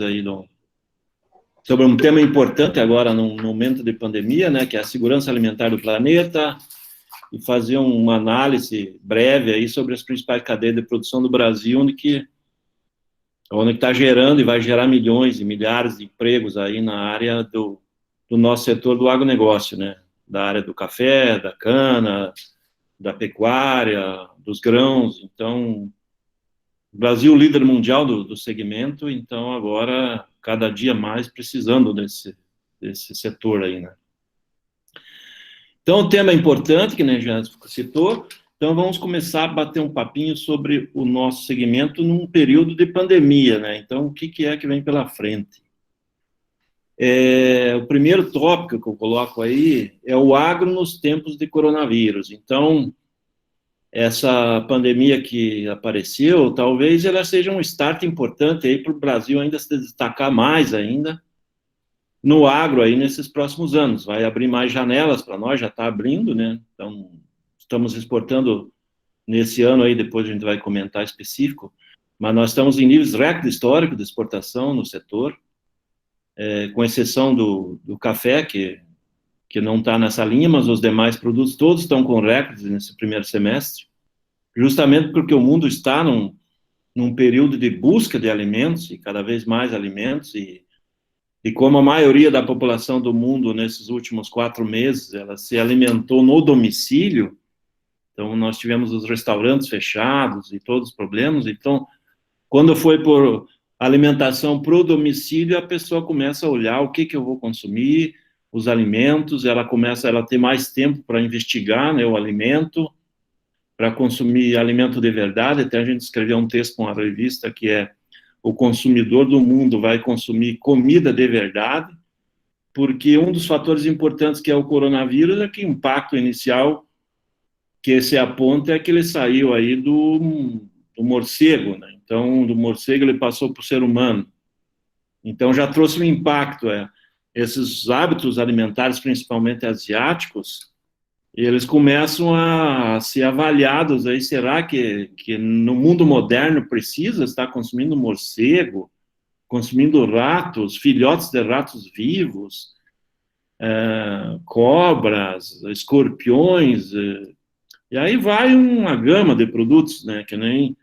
aí sobre um tema importante agora no momento de pandemia, né, que é a segurança alimentar do planeta, e fazer uma análise breve aí sobre as principais cadeias de produção do Brasil, onde está gerando e vai gerar milhões e milhares de empregos aí na área do nosso setor do agronegócio, né, da área do café, da cana, da pecuária, dos grãos. Então, o Brasil líder mundial do segmento, então agora cada dia mais precisando desse setor aí, né. Então, o tema é importante, que nem já citou. Então, vamos começar a bater um papinho sobre o nosso segmento num período de pandemia, né? Então, o que é que vem pela frente? O primeiro tópico que eu coloco aí é o agro nos tempos de coronavírus. Então, essa pandemia que apareceu, talvez ela seja um start importante aí para o Brasil ainda se destacar mais ainda no agro aí nesses próximos anos. Vai abrir mais janelas para nós, já está abrindo, né? Então, estamos exportando nesse ano aí, depois a gente vai comentar específico, mas nós estamos em níveis recorde históricos de exportação no setor, com exceção do café, que não está nessa linha, mas os demais produtos todos estão com recordes nesse primeiro semestre, justamente porque o mundo está num período de busca de alimentos, e cada vez mais alimentos, e como a maioria da população do mundo, nesses últimos 4 meses, ela se alimentou no domicílio, então nós tivemos os restaurantes fechados e todos os problemas. Então, quando foi por alimentação para o domicílio, a pessoa começa a olhar o que eu vou consumir, os alimentos, ela começa a ter mais tempo para investigar, né, o alimento, para consumir alimento de verdade. Até a gente escreveu um texto com a revista que é o consumidor do mundo vai consumir comida de verdade, porque um dos fatores importantes que é o coronavírus é que o impacto inicial que se aponta é que ele saiu aí do morcego, né? Então, do morcego ele passou para o ser humano. Então, já trouxe um impacto. Esses hábitos alimentares, principalmente asiáticos, eles começam a ser avaliados aí. Será que no mundo moderno precisa estar consumindo morcego, consumindo ratos, filhotes de ratos vivos, cobras, escorpiões, e aí vai uma gama de produtos, né, que nem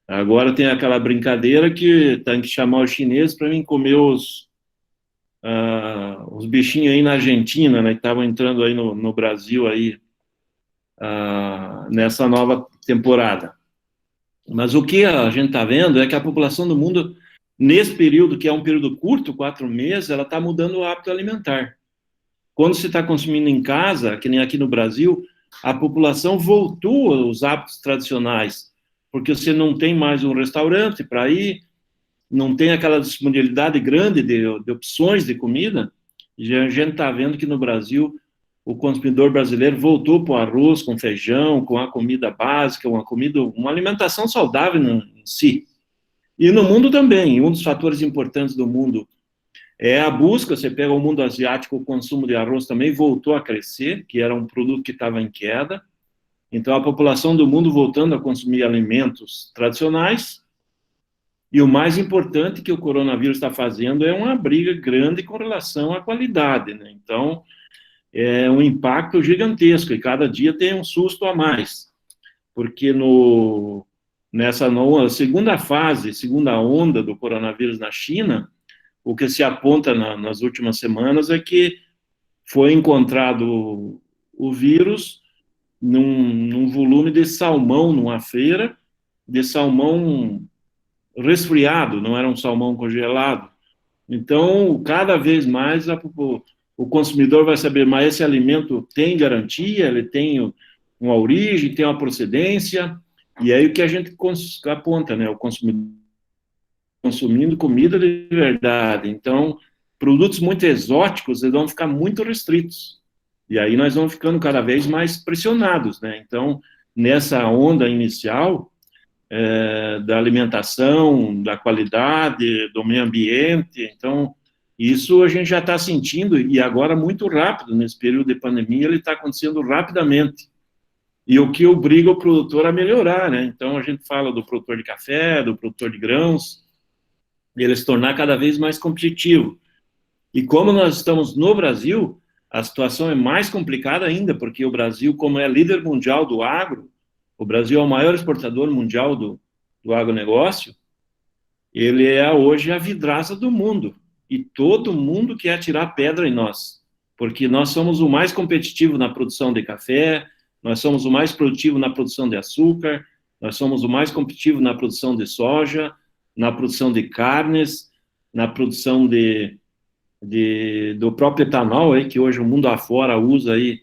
agora tem aquela brincadeira que tem que chamar os chineses para mim comer os bichinhos aí na Argentina, né, que estavam entrando aí no Brasil aí, nessa nova temporada. Mas o que a gente está vendo é que a população do mundo, nesse período, que é um período curto, 4 meses, ela está mudando o hábito alimentar. Quando se está consumindo em casa, que nem aqui no Brasil, a população voltou aos hábitos tradicionais, porque você não tem mais um restaurante para ir, não tem aquela disponibilidade grande de opções de comida, e a gente está vendo que no Brasil o consumidor brasileiro voltou para o arroz com feijão, com a comida básica, uma alimentação saudável em si. E no mundo também, um dos fatores importantes do mundo é a busca. Você pega o mundo asiático, o consumo de arroz também voltou a crescer, que era um produto que estava em queda. Então, a população do mundo voltando a consumir alimentos tradicionais. E o mais importante que o coronavírus está fazendo é uma briga grande com relação à qualidade, né? Então, é um impacto gigantesco, e cada dia tem um susto a mais, porque nessa segunda onda do coronavírus na China, o que se aponta nas últimas semanas é que foi encontrado o vírus num volume de salmão, numa feira, de salmão resfriado, não era um salmão congelado. Então, cada vez mais o consumidor vai saber, mas esse alimento tem garantia, ele tem uma origem, tem uma procedência, e aí o que a gente aponta, né? O consumidor consumindo comida de verdade. Então, produtos muito exóticos, eles vão ficar muito restritos. E aí nós vamos ficando cada vez mais pressionados, né? Então, nessa onda inicial da alimentação, da qualidade, do meio ambiente, então, isso a gente já está sentindo, e agora muito rápido, nesse período de pandemia, ele está acontecendo rapidamente. E o que obriga o produtor a melhorar, né? Então, a gente fala do produtor de café, do produtor de grãos, ele se tornar cada vez mais competitivo. E como nós estamos no Brasil, a situação é mais complicada ainda, porque o Brasil, como é líder mundial do agro, o Brasil é o maior exportador mundial do agronegócio, ele é hoje a vidraça do mundo. E todo mundo quer tirar pedra em nós, porque nós somos o mais competitivo na produção de café, nós somos o mais produtivo na produção de açúcar, nós somos o mais competitivo na produção de soja, na produção de carnes, na produção do próprio etanol, aí, que hoje o mundo afora usa aí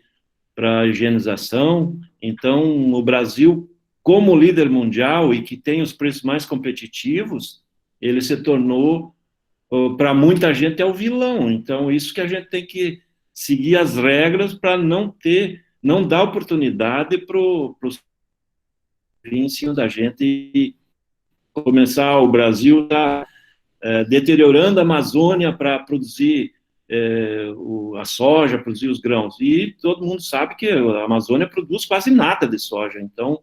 para higienização. Então, o Brasil, como líder mundial e que tem os preços mais competitivos, ele se tornou, para muita gente, é o vilão. Então, isso que a gente tem que seguir as regras para não dar oportunidade para os vir em cima da gente e começar o Brasil a deteriorando a Amazônia para produzir a soja, produzir os grãos. E todo mundo sabe que a Amazônia produz quase nada de soja, então,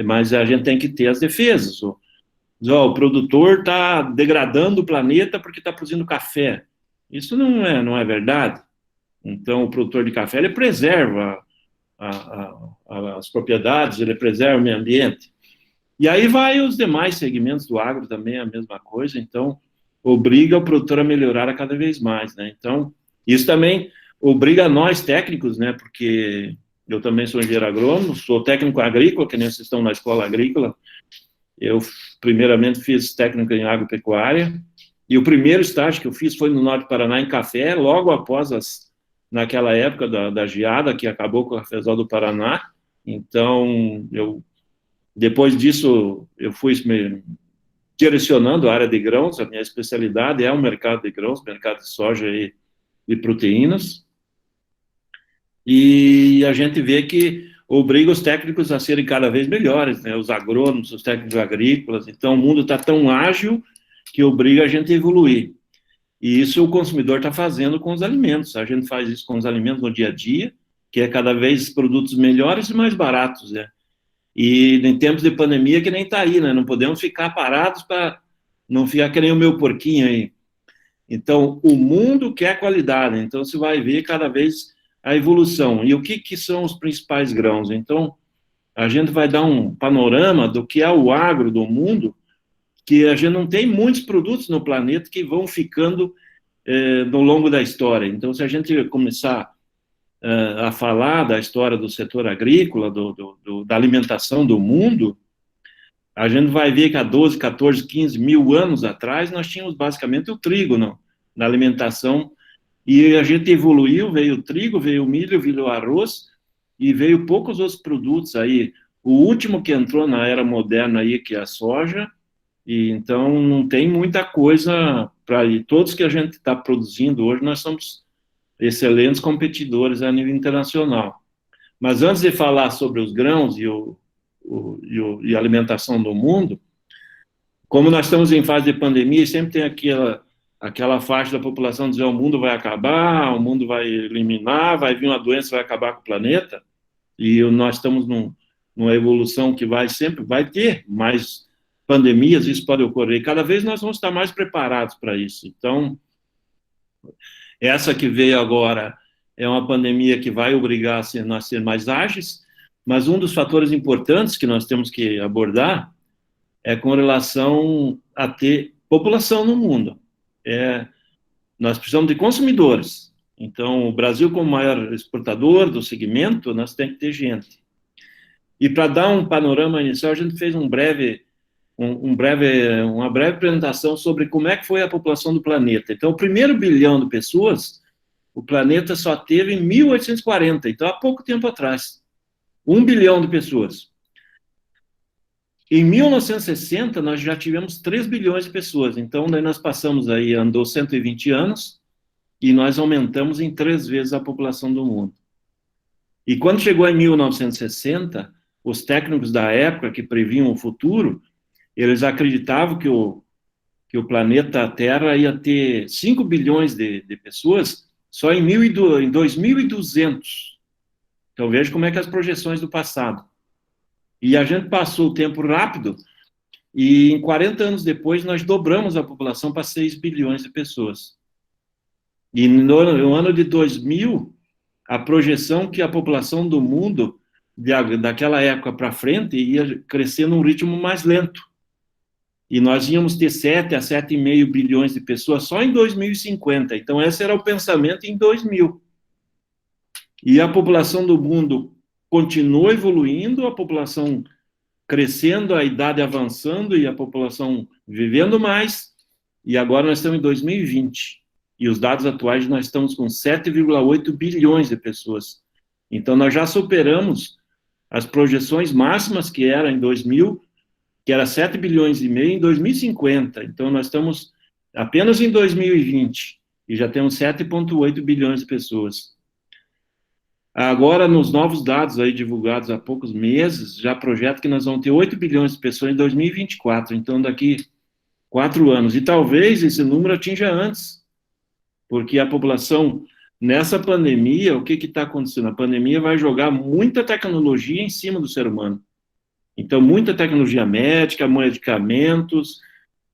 mas a gente tem que ter as defesas. O produtor está degradando o planeta porque está produzindo café. Isso não é verdade. Então, o produtor de café, ele preserva as propriedades, ele preserva o meio ambiente. E aí vai os demais segmentos do agro também, a mesma coisa, então obriga o produtor a melhorar a cada vez mais, né? Então, isso também obriga nós técnicos, né? Porque eu também sou engenheiro agrônomo, sou técnico agrícola, que nem vocês estão na escola agrícola. Eu, primeiramente, fiz técnico em agropecuária, e o primeiro estágio que eu fiz foi no Norte do Paraná, em café, logo após naquela época da geada, que acabou com o cafezal do Paraná. Então, depois disso, eu fui direcionando a área de grãos, a minha especialidade é o mercado de grãos, mercado de soja e proteínas, e a gente vê que obriga os técnicos a serem cada vez melhores, né? Os agrônomos, os técnicos agrícolas. Então, o mundo está tão ágil que obriga a gente a evoluir. E isso o consumidor está fazendo com os alimentos. A gente faz isso com os alimentos no dia a dia, que é cada vez produtos melhores e mais baratos, né? E em tempos de pandemia que nem está aí, né? Não podemos ficar parados para não ficar que nem o meu porquinho aí. Então, o mundo quer qualidade. Então, você vai ver cada vez a evolução. E o que são os principais grãos? Então, a gente vai dar um panorama do que é o agro do mundo, que a gente não tem muitos produtos no planeta que vão ficando no longo da história. Então, se a gente começar a falar da história do setor agrícola, da alimentação do mundo, a gente vai ver que há 12, 14, 15 mil anos atrás, nós tínhamos basicamente o trigo na alimentação, e a gente evoluiu, veio o trigo, veio o milho, veio o arroz, e veio poucos outros produtos aí. O último que entrou na era moderna aí, que é a soja, e então não tem muita coisa para ir. Todos que a gente está produzindo hoje, nós somos excelentes competidores a nível internacional. Mas antes de falar sobre os grãos e a alimentação do mundo, como nós estamos em fase de pandemia, sempre tem aquela faixa da população dizer o mundo vai acabar, o mundo vai eliminar, vai vir uma doença, vai acabar com o planeta, e nós estamos numa evolução que sempre vai ter mais pandemias, isso pode ocorrer, e cada vez nós vamos estar mais preparados para isso. Então, essa que veio agora é uma pandemia que vai obrigar nós a ser mais ágeis, mas um dos fatores importantes que nós temos que abordar é com relação a ter população no mundo. Nós precisamos de consumidores. Então, o Brasil, como maior exportador do segmento, nós temos que ter gente. E para dar um panorama inicial, a gente fez uma breve apresentação sobre como é que foi a população do planeta. Então, o primeiro bilhão de pessoas, o planeta só teve em 1840, então há pouco tempo atrás. 1 bilhão de pessoas. Em 1960, nós já tivemos 3 bilhões de pessoas, então daí nós passamos aí, andou 120 anos, e nós aumentamos em 3 vezes a população do mundo. E quando chegou em 1960, os técnicos da época que previam o futuro, eles acreditavam que o planeta Terra ia ter 5 bilhões de pessoas só em 2200. Então, veja como é que as projeções do passado. E a gente passou o tempo rápido, E em 40 anos depois, nós dobramos a população para 6 bilhões de pessoas. E no ano de 2000, a projeção que a população do mundo, daquela época para frente, ia crescer num ritmo mais lento. E nós íamos ter 7 a 7,5 bilhões de pessoas só em 2050. Então, esse era o pensamento em 2000. E a população do mundo continuou evoluindo, a população crescendo, a idade avançando e a população vivendo mais. E agora nós estamos em 2020. E os dados atuais, nós estamos com 7,8 bilhões de pessoas. Então, nós já superamos as projeções máximas que era em 2000, que era 7 bilhões e meio em 2050. Então, nós estamos apenas em 2020 e já temos 7,8 bilhões de pessoas. Agora, nos novos dados aí divulgados há poucos meses, já projeta que nós vamos ter 8 bilhões de pessoas em 2024. Então, daqui 4 anos. E talvez esse número atinja antes, porque a população, nessa pandemia, o que está acontecendo? A pandemia vai jogar muita tecnologia em cima do ser humano. Então, muita tecnologia médica, medicamentos,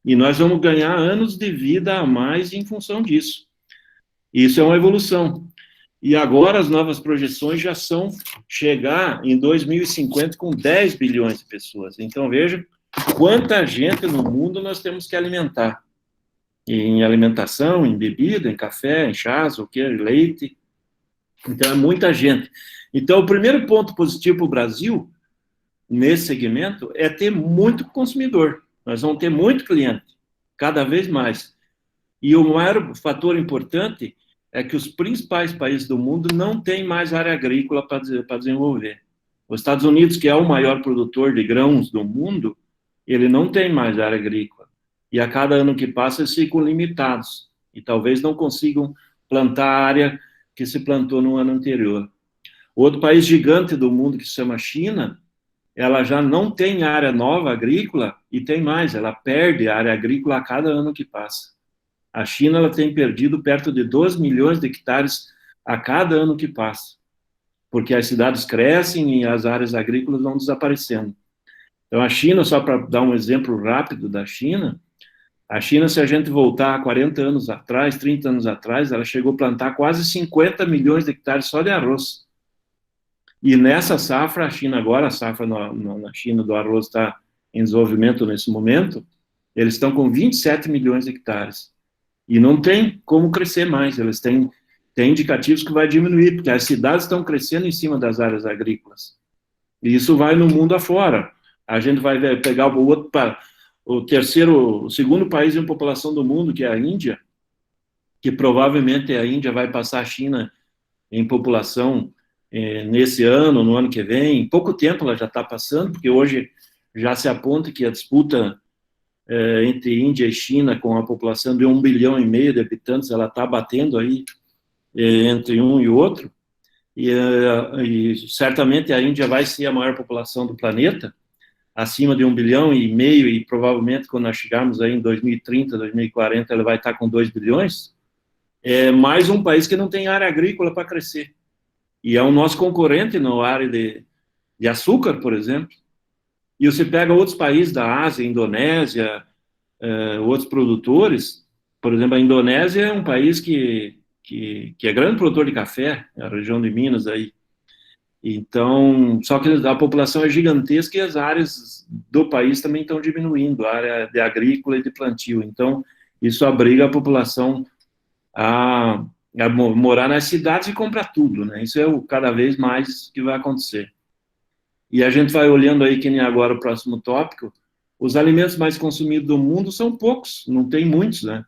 e nós vamos ganhar anos de vida a mais em função disso. Isso é uma evolução. E agora as novas projeções já são chegar em 2050 com 10 bilhões de pessoas. Então, veja quanta gente no mundo nós temos que alimentar. Em alimentação, em bebida, em café, em chás, o que, leite. Então, é muita gente. Então, o primeiro ponto positivo para o Brasil, nesse segmento, é ter muito consumidor. Nós vamos ter muito cliente, cada vez mais. E o maior fator importante é que os principais países do mundo não têm mais área agrícola para desenvolver. Os Estados Unidos, que é o maior produtor de grãos do mundo, ele não tem mais área agrícola. E a cada ano que passa, eles ficam limitados. E talvez não consigam plantar a área que se plantou no ano anterior. Outro país gigante do mundo, que se chama China, ela já não tem área nova agrícola e tem mais, ela perde área agrícola a cada ano que passa. A China ela tem perdido perto de 2 milhões de hectares a cada ano que passa, porque as cidades crescem e as áreas agrícolas vão desaparecendo. Então, a China, só para dar um exemplo rápido da China, a China, se a gente voltar a 40 anos atrás, 30 anos atrás, ela chegou a plantar quase 50 milhões de hectares só de arroz. E nessa safra, a China agora, a safra na China do arroz está em desenvolvimento nesse momento, eles estão com 27 milhões de hectares. E não tem como crescer mais, eles têm indicativos que vai diminuir, porque as cidades estão crescendo em cima das áreas agrícolas. E isso vai no mundo afora. A gente vai pegar o segundo país em população do mundo, que é a Índia, que provavelmente a Índia vai passar a China em população nesse ano, no ano que vem. Em pouco tempo ela já está passando, porque hoje já se aponta que a disputa entre Índia e China, com a população de 1,5 bilhão de habitantes, ela está batendo aí entre um e outro, e certamente a Índia vai ser a maior população do planeta, acima de 1,5 bilhão, e provavelmente quando nós chegarmos aí em 2030, 2040, ela vai estar com 2 bilhões, é mais um país que não tem área agrícola para crescer. E é o nosso concorrente na área de açúcar, por exemplo. E você pega outros países da Ásia, Indonésia, outros produtores, por exemplo, a Indonésia é um país que é grande produtor de café, a região de Minas aí. Então, só que a população é gigantesca e as áreas do país também estão diminuindo, a área de agrícola e de plantio. Então, isso obriga a população a morar nas cidades e comprar tudo, né? Isso é cada vez mais que vai acontecer. E a gente vai olhando aí, que nem agora o próximo tópico, os alimentos mais consumidos do mundo são poucos, não tem muitos, né?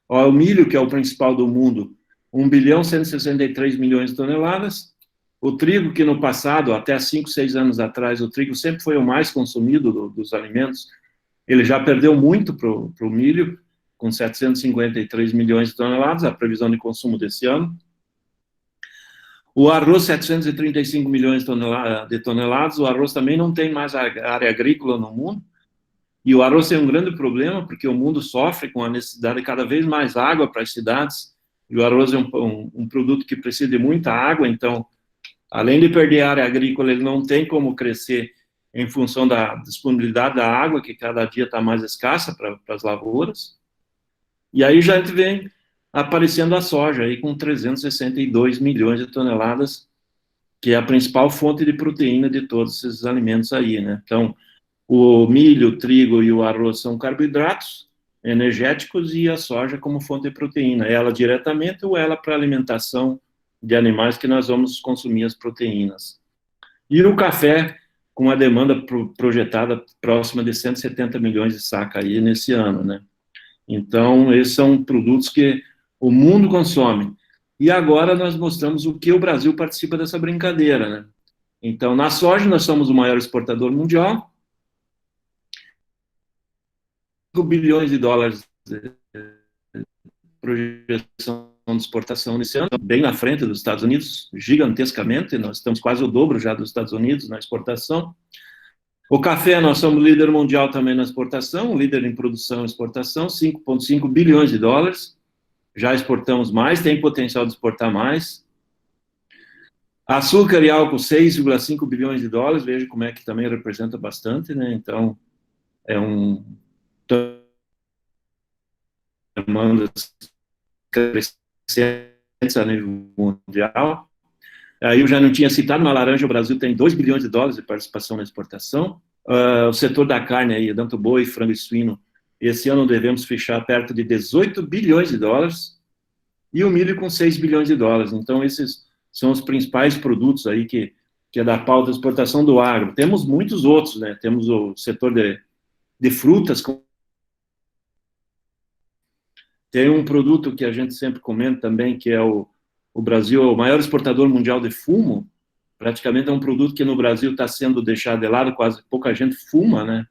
O milho, que é o principal do mundo, 1 bilhão 163 milhões de toneladas. O trigo, que no passado, até 5, 6 anos atrás, o trigo sempre foi o mais consumido dos alimentos, ele já perdeu muito para o milho, com 753 milhões de toneladas, a previsão de consumo desse ano. O arroz, 735 milhões de toneladas, o arroz também não tem mais área agrícola no mundo, e o arroz tem um grande problema, porque o mundo sofre com a necessidade de cada vez mais água para as cidades, e o arroz é um produto que precisa de muita água, então, além de perder a área agrícola, ele não tem como crescer em função da disponibilidade da água, que cada dia está mais escassa para as lavouras. E aí já vem aparecendo a soja, aí com 362 milhões de toneladas, que é a principal fonte de proteína de todos esses alimentos aí, né? Então, o milho, o trigo e o arroz são carboidratos energéticos e a soja como fonte de proteína, ela diretamente ou ela para alimentação de animais que nós vamos consumir as proteínas. E o café, com a demanda projetada próxima de 170 milhões de saca aí nesse ano, né? Então, esses são produtos que o mundo consome. E agora nós mostramos o que o Brasil participa dessa brincadeira, né? Então, na soja, nós somos o maior exportador mundial, bilhões de dólares de projeção de exportação nesse ano, bem na frente dos Estados Unidos, gigantescamente, nós estamos quase o dobro já dos Estados Unidos na exportação. O café, nós somos líder mundial também na exportação, líder em produção e exportação, 5,5 bilhões de dólares, já exportamos mais, tem potencial de exportar mais. Açúcar e álcool, 6,5 bilhões de dólares, veja como é que também representa bastante, né? Então, é um demanda crescente a nível mundial. Aí eu já não tinha citado, na laranja o Brasil tem 2 bilhões de dólares de participação na exportação. O setor da carne aí, tanto boi, frango e suíno, esse ano devemos fechar perto de 18 bilhões de dólares, e o milho com 6 bilhões de dólares. Então, esses são os principais produtos aí que é da pauta de exportação do agro. Temos muitos outros, né? Temos o setor de frutas. Tem um produto que a gente sempre comenta também, que é o Brasil é o maior exportador mundial de fumo. Praticamente é um produto que no Brasil está sendo deixado de lado, quase pouca gente fuma, né?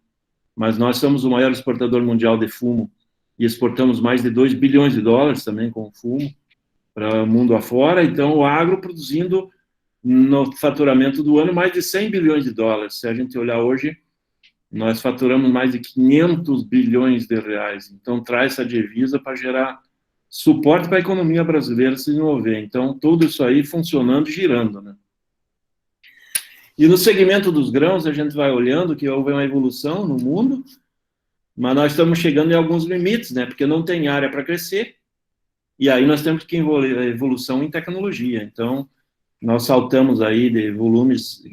Mas nós somos o maior exportador mundial de fumo e exportamos mais de 2 bilhões de dólares também com fumo para o mundo afora. Então, o agro produzindo no faturamento do ano mais de 100 bilhões de dólares. Se a gente olhar hoje, nós faturamos mais de 500 bilhões de reais. Então, traz essa divisa para gerar suporte para a economia brasileira se desenvolver. Então, tudo isso aí funcionando e girando, né? E no segmento dos grãos, a gente vai olhando que houve uma evolução no mundo, mas nós estamos chegando em alguns limites, né? Porque não tem área para crescer, e aí nós temos que envolver a evolução em tecnologia. Então, nós saltamos aí de volumes,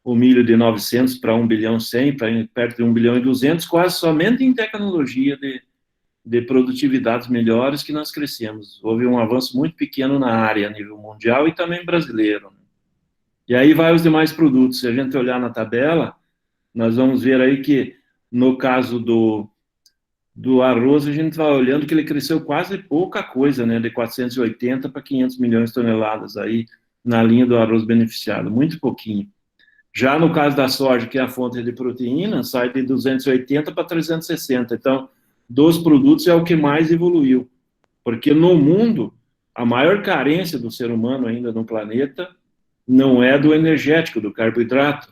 o milho de 900 para 1 bilhão 100, para perto de 1 bilhão e 200, quase somente em tecnologia de produtividades melhores que nós crescemos. Houve um avanço muito pequeno na área a nível mundial e também brasileiro, né? E aí vai os demais produtos. Se a gente olhar na tabela, nós vamos ver aí que, no caso do arroz, a gente vai olhando que ele cresceu quase pouca coisa, né? De 480 para 500 milhões de toneladas aí na linha do arroz beneficiado, muito pouquinho. Já no caso da soja, que é a fonte de proteína, sai de 280 para 360. Então, dos produtos é o que mais evoluiu. Porque no mundo, a maior carência do ser humano ainda no planeta não é do energético, do carboidrato,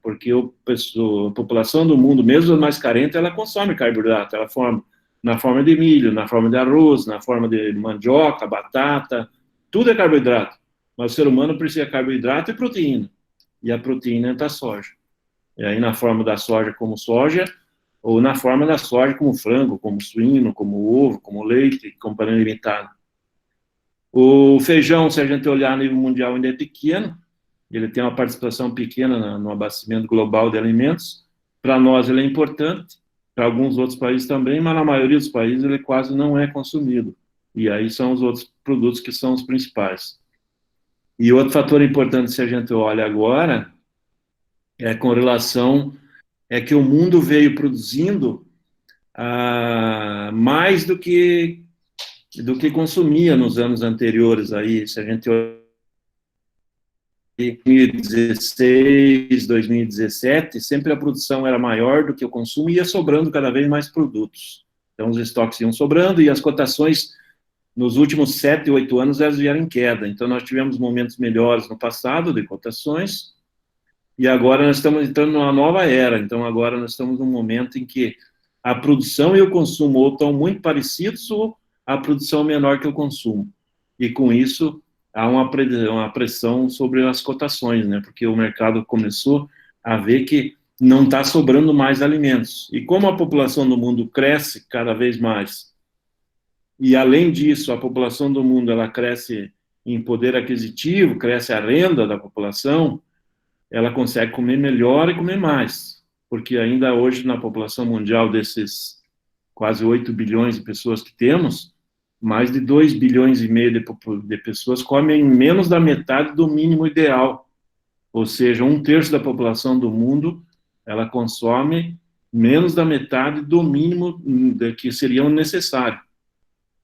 porque a população do mundo, mesmo a mais carente, ela consome carboidrato, ela forma na forma de milho, na forma de arroz, na forma de mandioca, batata, tudo é carboidrato. Mas o ser humano precisa de carboidrato e proteína, e a proteína é da soja. E aí na forma da soja como soja, ou na forma da soja como frango, como suíno, como ovo, como leite, companhia limitada. O feijão, se a gente olhar a nível mundial, ainda é pequeno, ele tem uma participação pequena no abastecimento global de alimentos. Para nós ele é importante, para alguns outros países também, mas na maioria dos países ele quase não é consumido. E aí são os outros produtos que são os principais. E outro fator importante, se a gente olha agora, é com relação, é que o mundo veio produzindo mais do que consumia nos anos anteriores. Aí, se a gente olhar 2016, 2017, sempre a produção era maior do que o consumo e ia sobrando cada vez mais produtos. Então, os estoques iam sobrando e as cotações, nos últimos 7, 8 anos, elas vieram em queda. Então, nós tivemos momentos melhores no passado de cotações e agora nós estamos entrando numa nova era. Então, agora nós estamos num momento em que a produção e o consumo ou estão muito parecidos ou a produção menor que o consumo. E, com isso, há uma pressão sobre as cotações, né? Porque o mercado começou a ver que não está sobrando mais alimentos. E como a população do mundo cresce cada vez mais, e além disso, a população do mundo ela cresce em poder aquisitivo, cresce a renda da população, ela consegue comer melhor e comer mais. Porque ainda hoje, na população mundial, desses quase 8 bilhões de pessoas que temos, mais de 2 bilhões e meio de pessoas comem menos da metade do mínimo ideal. Ou seja, 1/3 da população do mundo, ela consome menos da metade do mínimo que seria necessário.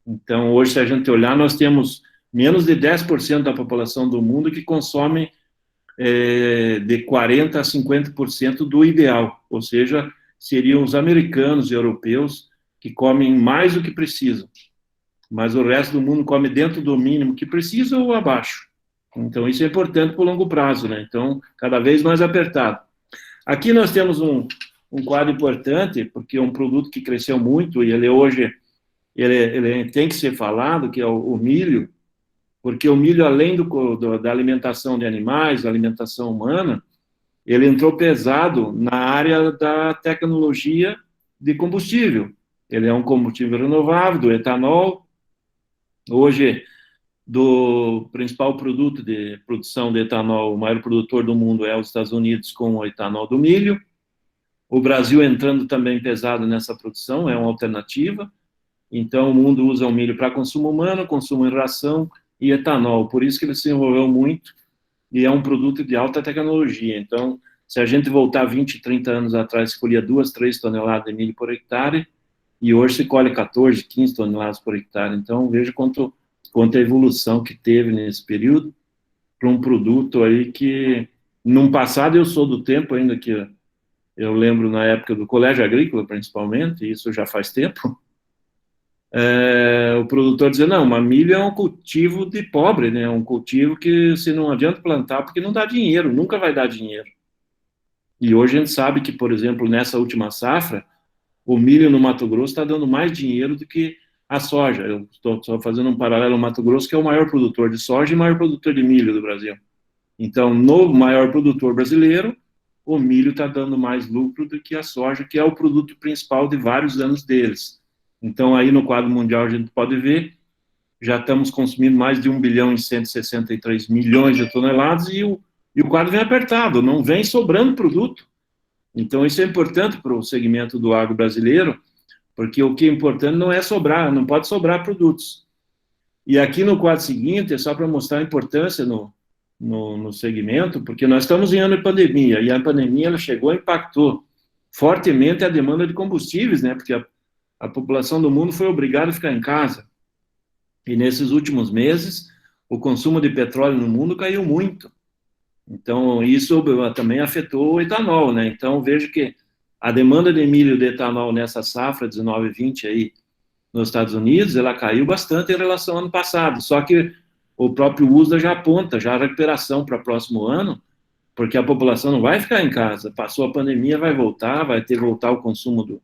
Então, hoje, se a gente olhar, nós temos menos de 10% da população do mundo que consome de 40% a 50% do ideal, ou seja, seriam os americanos e europeus que comem mais do que precisam, mas o resto do mundo come dentro do mínimo que precisa ou abaixo. Então, isso é importante para o longo prazo, né? Então, cada vez mais apertado. Aqui nós temos um quadro importante, porque é um produto que cresceu muito, e ele hoje ele tem que ser falado, que é o milho, porque o milho, além da alimentação de animais, da alimentação humana, ele entrou pesado na área da tecnologia de combustível. Ele é um combustível renovável, do etanol. Hoje, do principal produto de produção de etanol, o maior produtor do mundo é os Estados Unidos com o etanol do milho. O Brasil entrando também pesado nessa produção, é uma alternativa. Então, o mundo usa o milho para consumo humano, consumo em ração e etanol. Por isso que ele se desenvolveu muito e é um produto de alta tecnologia. Então, se a gente voltar 20, 30 anos atrás, se colhia 2, 3 toneladas de milho por hectare, e hoje se colhe 14, 15 toneladas por hectare. Então, veja quanto a evolução que teve nesse período para um produto aí que, num passado, eu sou do tempo ainda que eu lembro na época do colégio agrícola, principalmente, e isso já faz tempo, o produtor dizia, não, mas milho é um cultivo de pobre, né? É um cultivo que se não adianta plantar porque não dá dinheiro, nunca vai dar dinheiro. E hoje a gente sabe que, por exemplo, nessa última safra, o milho no Mato Grosso está dando mais dinheiro do que a soja. Eu estou só fazendo um paralelo ao Mato Grosso, que é o maior produtor de soja e maior produtor de milho do Brasil. Então, no maior produtor brasileiro, o milho está dando mais lucro do que a soja, que é o produto principal de vários anos deles. Então, aí no quadro mundial a gente pode ver, já estamos consumindo mais de 1 bilhão e 163 milhões de toneladas e o quadro vem apertado, não vem sobrando produto. Então, isso é importante para o segmento do agro brasileiro, porque o que é importante não é sobrar, não pode sobrar produtos. E aqui no quadro seguinte, é só para mostrar a importância no segmento, porque nós estamos em ano de pandemia, e a pandemia ela chegou e impactou fortemente a demanda de combustíveis, né, porque a população do mundo foi obrigada a ficar em casa. E nesses últimos meses, o consumo de petróleo no mundo caiu muito. Então, isso também afetou o etanol, né? Então, vejo que a demanda de milho de etanol nessa safra 19/20 aí nos Estados Unidos, ela caiu bastante em relação ao ano passado. Só que o próprio USDA já aponta já a recuperação para o próximo ano, porque a população não vai ficar em casa. Passou a pandemia, vai voltar, vai voltar o consumo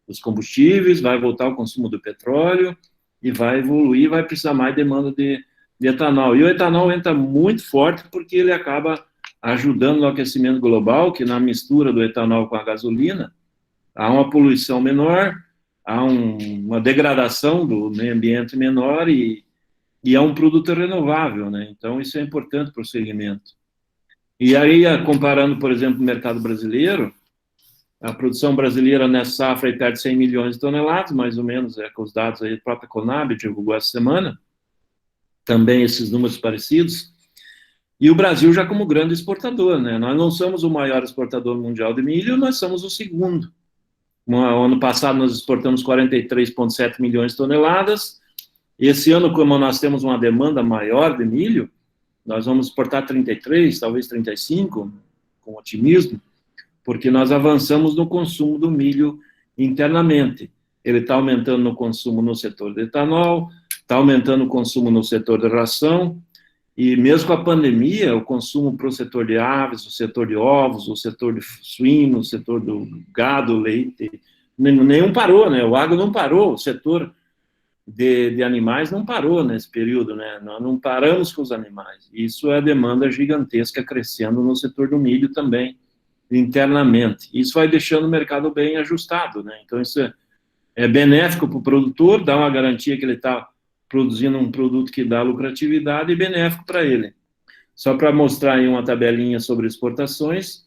dos combustíveis, vai voltar o consumo do petróleo e vai evoluir, vai precisar mais demanda de etanol. E o etanol entra muito forte porque ele acaba ajudando no aquecimento global, que na mistura do etanol com a gasolina, há uma poluição menor, há uma degradação do meio ambiente menor e é um produto renovável, né? Então, isso é importante para o segmento. E aí, comparando, por exemplo, o mercado brasileiro, a produção brasileira nessa safra perde 100 milhões de toneladas, mais ou menos, com os dados aí, a própria Conab divulgou essa semana, também esses números parecidos. E o Brasil já como grande exportador, né? Nós não somos o maior exportador mundial de milho, nós somos o segundo. No ano passado nós exportamos 43,7 milhões de toneladas. Esse ano, como nós temos uma demanda maior de milho, nós vamos exportar 33, talvez 35, com otimismo, porque nós avançamos no consumo do milho internamente. Ele está aumentando no consumo no setor de etanol, está aumentando o consumo no setor de ração, e mesmo com a pandemia, o consumo para o setor de aves, o setor de ovos, o setor de suíno, o setor do gado, leite, nenhum parou, né? O agro não parou, o setor de animais não parou nesse período, né? Nós não paramos com os animais. Isso é a demanda gigantesca crescendo no setor do milho também. internamente. Isso vai deixando o mercado bem ajustado, né? Então, isso é benéfico para o produtor, dá uma garantia que ele está produzindo um produto que dá lucratividade e benéfico para ele. Só para mostrar aí uma tabelinha sobre exportações,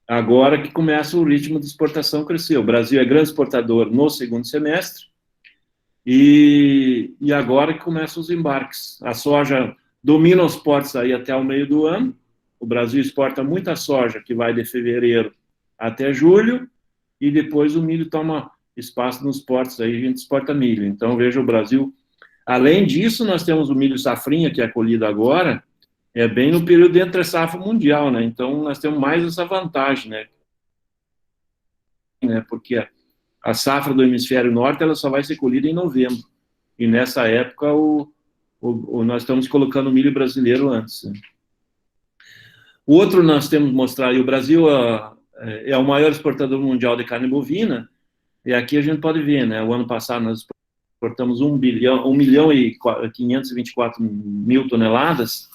agora que começa o ritmo de exportação crescer. O Brasil é grande exportador no segundo semestre e agora que começam os embarques. A soja domina os portos aí até o meio do ano. O Brasil exporta muita soja, que vai de fevereiro até julho, e depois o milho toma espaço nos portos, aí a gente exporta milho. Então, veja o Brasil. Além disso, nós temos o milho safrinha, que é colhido agora, é bem no período entre a safra mundial, né? Então, nós temos mais essa vantagem, né? Porque a safra do hemisfério norte, ela só vai ser colhida em novembro. E nessa época, nós estamos colocando o milho brasileiro antes. Né? O outro nós temos que mostrar, e o Brasil é o maior exportador mundial de carne bovina, e aqui a gente pode ver, né? O ano passado nós exportamos 1 milhão e 524 mil toneladas,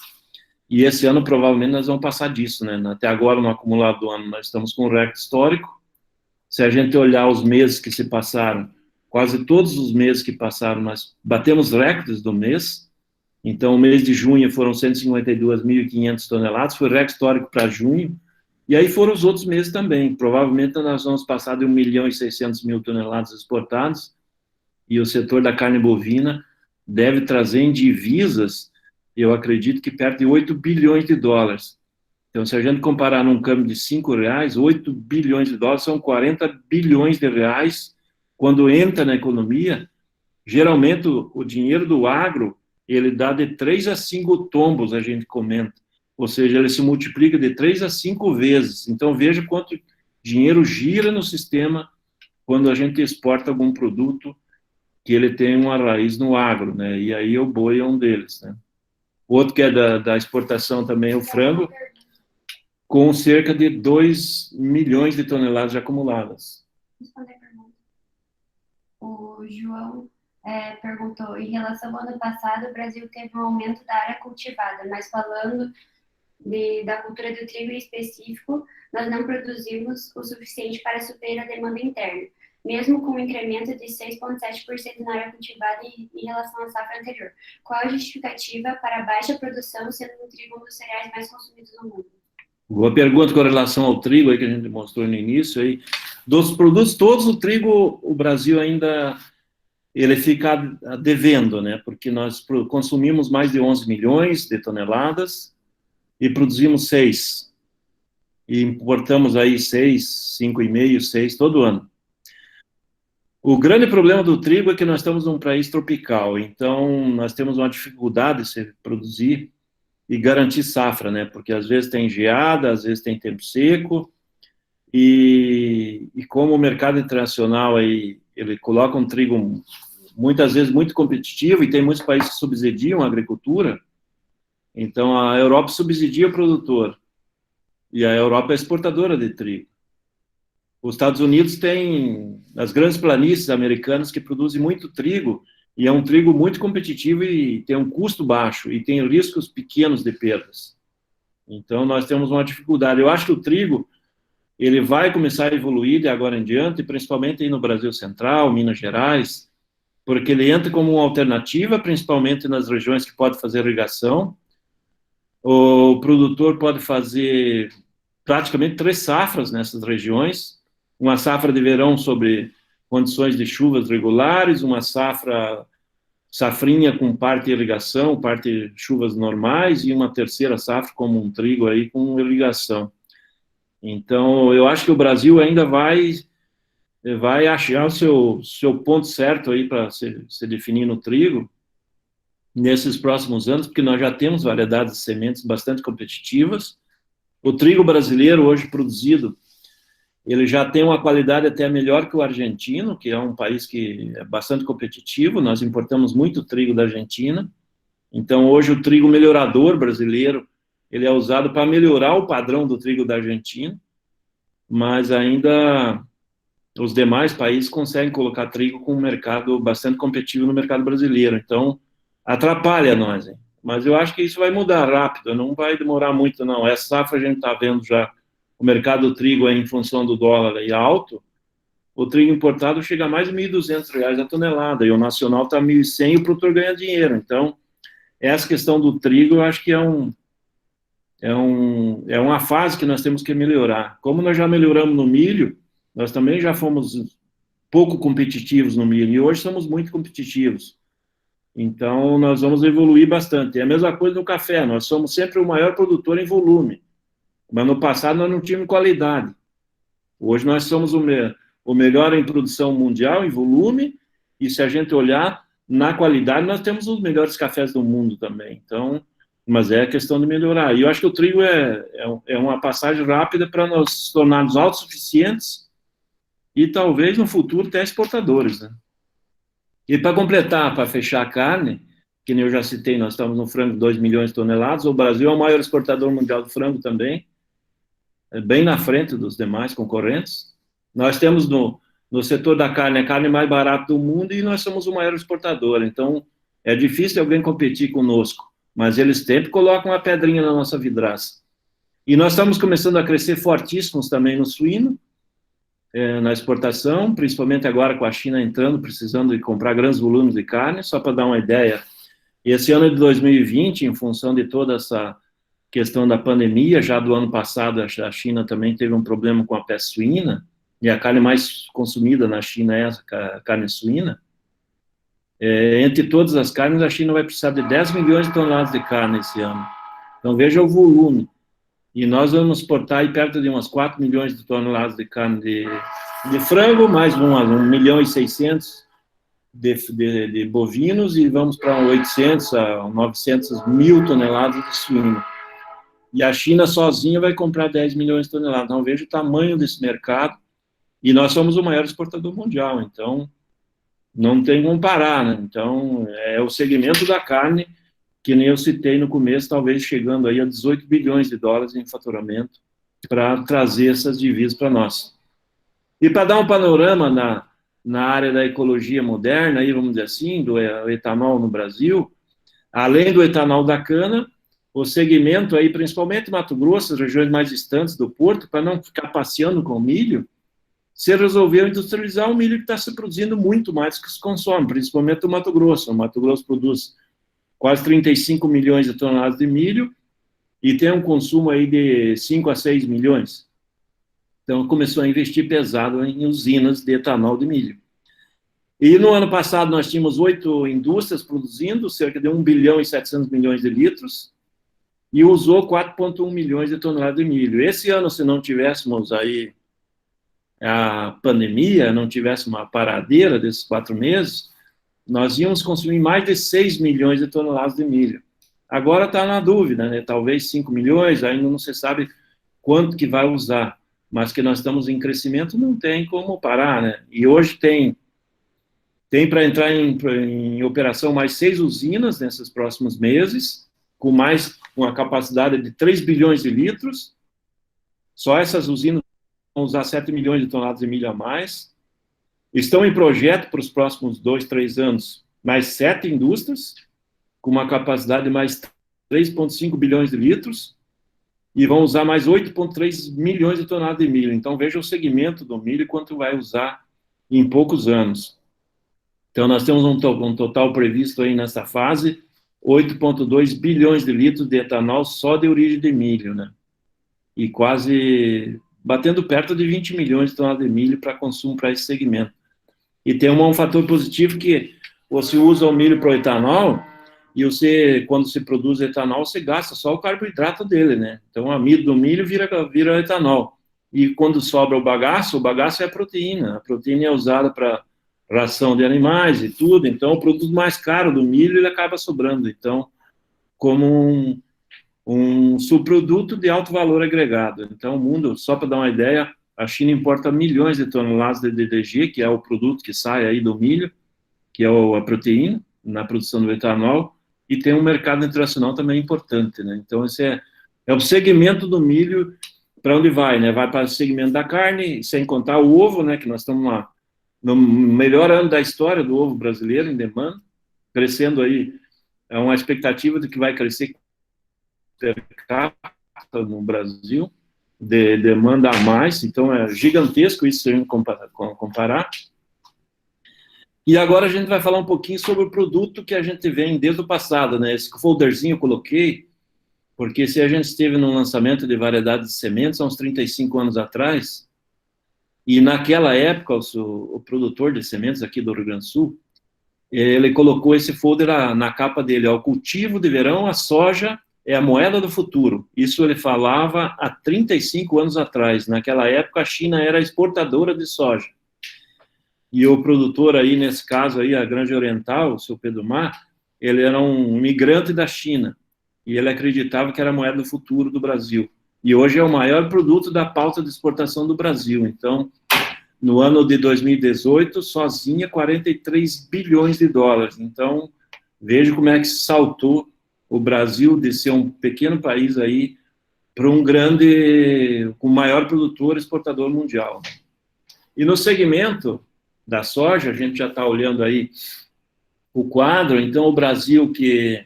e esse ano provavelmente nós vamos passar disso, né? Até agora, no acumulado do ano, nós estamos com um recorde histórico. Se a gente olhar os meses que se passaram, quase todos os meses que passaram, nós batemos recordes do mês. Então, o mês de junho foram 152.500 toneladas, foi recorde histórico para junho. E aí foram os outros meses também. Provavelmente nós vamos passar de 1 milhão e 600 mil toneladas exportadas, e o setor da carne bovina deve trazer em divisas, eu acredito que perto de 8 bilhões de dólares. Então, se a gente comparar num câmbio de R$5, 8 bilhões de dólares são 40 bilhões de reais. Quando entra na economia, geralmente o dinheiro do agro, ele dá de 3 a 5 tombos, a gente comenta. Ou seja, ele se multiplica de 3 a 5 vezes. Então, veja quanto dinheiro gira no sistema quando a gente exporta algum produto que ele tem uma raiz no agro, né? E aí o boi é um deles, né? Outro que é da exportação também é o frango, com cerca de 2 milhões de toneladas acumuladas. Responder a pergunta. O João perguntou, em relação ao ano passado, o Brasil teve um aumento da área cultivada, mas falando da cultura do trigo em específico, nós não produzimos o suficiente para suprir a demanda interna, mesmo com um incremento de 6,7% na área cultivada em relação à safra anterior. Qual a justificativa para a baixa produção, sendo o trigo um dos cereais mais consumidos no mundo? Boa pergunta com relação ao trigo aí que a gente mostrou no início aí. Dos produtos todos, o trigo, o Brasil ainda ele fica devendo, né? Porque nós consumimos mais de 11 milhões de toneladas e produzimos 6. E importamos aí 6, 5,5, 6 todo ano. O grande problema do trigo é que nós estamos num país tropical, então nós temos uma dificuldade de se produzir e garantir safra, né? Porque às vezes tem geada, às vezes tem tempo seco, e como o mercado internacional aí, ele coloca um trigo muitas vezes muito competitivo, e tem muitos países que subsidiam a agricultura, então a Europa subsidia o produtor, e a Europa é exportadora de trigo. Os Estados Unidos têm as grandes planícies americanas que produzem muito trigo, e é um trigo muito competitivo e tem um custo baixo, e tem riscos pequenos de perdas. Então, nós temos uma dificuldade. Eu acho que o trigo, ele vai começar a evoluir de agora em diante, principalmente aí no Brasil Central, Minas Gerais, porque ele entra como uma alternativa, principalmente nas regiões que pode fazer irrigação. O produtor pode fazer praticamente 3 safras nessas regiões, uma safra de verão sobre condições de chuvas regulares, uma safrinha com parte irrigação, parte chuvas normais, e uma terceira safra como um trigo aí com irrigação. Então, eu acho que o Brasil ainda vai achar o seu ponto certo aí para se definir no trigo nesses próximos anos, porque nós já temos variedades de sementes bastante competitivas. O trigo brasileiro hoje produzido, ele já tem uma qualidade até melhor que o argentino, que é um país que é bastante competitivo. Nós importamos muito trigo da Argentina. Então, hoje, o trigo melhorador brasileiro, ele é usado para melhorar o padrão do trigo da Argentina, mas ainda os demais países conseguem colocar trigo com um mercado bastante competitivo no mercado brasileiro. Então, atrapalha nós, hein? Mas eu acho que isso vai mudar rápido, não vai demorar muito, não. Essa safra a gente está vendo já o mercado do trigo é em função do dólar aí alto, o trigo importado chega a mais de R$ 1.200 a tonelada, e o nacional está 1.100 e o produtor ganha dinheiro. Então, essa questão do trigo, eu acho que é uma fase que nós temos que melhorar. Como nós já melhoramos no milho, nós também já fomos pouco competitivos no milho, e hoje somos muito competitivos. Então, nós vamos evoluir bastante. É a mesma coisa no café, nós somos sempre o maior produtor em volume, mas no passado nós não tínhamos qualidade. Hoje nós somos o melhor em produção mundial, em volume, e se a gente olhar na qualidade, nós temos os melhores cafés do mundo também. Então, mas é questão de melhorar. E eu acho que o trigo é uma passagem rápida para nós tornarmos autossuficientes e talvez no futuro até exportadores, né? E para completar, para fechar a carne, que nem eu já citei, nós estamos no frango 2 milhões de toneladas, o Brasil é o maior exportador mundial de frango também, é bem na frente dos demais concorrentes. Nós temos no setor da carne, a carne mais barata do mundo, e nós somos o maior exportador. Então, é difícil alguém competir conosco, mas eles sempre colocam uma pedrinha na nossa vidraça. E nós estamos começando a crescer fortíssimos também no suíno, na exportação, principalmente agora com a China entrando, precisando de comprar grandes volumes de carne. Só para dar uma ideia, esse ano de 2020, em função de toda essa questão da pandemia, já do ano passado a China também teve um problema com a peste suína, e a carne mais consumida na China é a carne suína. Entre todas as carnes, a China vai precisar de 10 milhões de toneladas de carne esse ano. Então, veja o volume. E nós vamos exportar aí perto de umas 4 milhões de toneladas de carne de frango, mais 1 milhão e 600 de bovinos, e vamos para 800 a 900 mil toneladas de suíno. E a China sozinha vai comprar 10 milhões de toneladas. Então, veja o tamanho desse mercado. E nós somos o maior exportador mundial, então não tem como parar, né? Então, é o segmento da carne, que nem eu citei no começo, talvez chegando aí a 18 bilhões de dólares em faturamento, para trazer essas divisas para nós. E para dar um panorama na área da ecologia moderna, aí, vamos dizer assim, do etanol no Brasil, além do etanol da cana, o segmento aí, principalmente Mato Grosso, as regiões mais distantes do porto, para não ficar passeando com milho, se resolveu industrializar o milho que está se produzindo muito mais do que se consome, principalmente o Mato Grosso. O Mato Grosso produz quase 35 milhões de toneladas de milho e tem um consumo aí de 5 a 6 milhões. Então, começou a investir pesado em usinas de etanol de milho. E no ano passado nós tínhamos 8 indústrias produzindo cerca de 1 bilhão e 700 milhões de litros e usou 4,1 milhões de toneladas de milho. Esse ano, se não tivéssemos aí a pandemia, não tivesse uma paradeira desses 4 meses, nós íamos consumir mais de 6 milhões de toneladas de milho. Agora está na dúvida, né? Talvez 5 milhões, ainda não se sabe quanto que vai usar, mas que nós estamos em crescimento, não tem como parar, né? E hoje tem para entrar em operação mais 6 usinas nesses próximos meses, com uma capacidade de 3 bilhões de litros. Só essas usinas vão usar 7 milhões de toneladas de milho a mais. Estão em projeto para os próximos 2, 3 anos mais 7 indústrias, com uma capacidade de mais 3,5 bilhões de litros, e vão usar mais 8,3 milhões de toneladas de milho. Então, veja o segmento do milho e quanto vai usar em poucos anos. Então, nós temos um total previsto aí nessa fase, 8,2 bilhões de litros de etanol só de origem de milho, né? E quase batendo perto de 20 milhões de toneladas de milho para consumo para esse segmento. E tem um fator positivo que você usa o milho para o etanol e quando se produz etanol, você gasta só o carboidrato dele, né? Então, o amido do milho vira etanol. E quando sobra o bagaço é a proteína. A proteína é usada para ração de animais e tudo. Então, o produto mais caro do milho, ele acaba sobrando. Então, como um subproduto de alto valor agregado. Então, o mundo, só para dar uma ideia, a China importa milhões de toneladas de DDG, que é o produto que sai aí do milho, que é a proteína, na produção do etanol, e tem um mercado internacional também importante, né? Então, esse é o segmento do milho para onde vai, né? Vai para o segmento da carne, sem contar o ovo, né? Que nós estamos no melhor ano da história do ovo brasileiro em demanda, crescendo aí, é uma expectativa de que vai crescer per capita no Brasil, de demanda a mais, então é gigantesco isso se a gente comparar. E agora a gente vai falar um pouquinho sobre o produto que a gente vem desde o passado, né? Esse folderzinho eu coloquei, porque se a gente esteve no lançamento de variedades de sementes há uns 35 anos atrás, e naquela época o produtor de sementes aqui do Rio Grande do Sul, ele colocou esse folder na capa dele, ó, o cultivo de verão, a soja é a moeda do futuro. Isso ele falava há 35 anos atrás. Naquela época a China era exportadora de soja. E o produtor aí, nesse caso aí, a Granja Oriental, o seu Pedro Mar, ele era um imigrante da China, e ele acreditava que era a moeda do futuro do Brasil. E hoje é o maior produto da pauta de exportação do Brasil. Então, no ano de 2018, sozinha, 43 bilhões de dólares. Então, veja como é que saltou o Brasil de ser um pequeno país aí para um grande, com o maior produtor exportador mundial. E no segmento da soja, a gente já está olhando aí o quadro, então o Brasil, que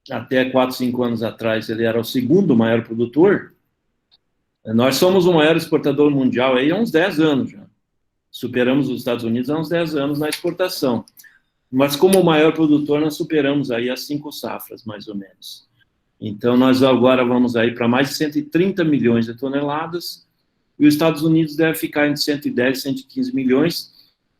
até 4, 5 anos atrás ele era o segundo maior produtor, nós somos o maior exportador mundial aí há uns 10 anos já. Superamos os Estados Unidos há uns 10 anos na exportação. Mas como o maior produtor, nós superamos aí as 5 safras, mais ou menos. Então, nós agora vamos aí para mais de 130 milhões de toneladas, e os Estados Unidos deve ficar entre 110 e 115 milhões,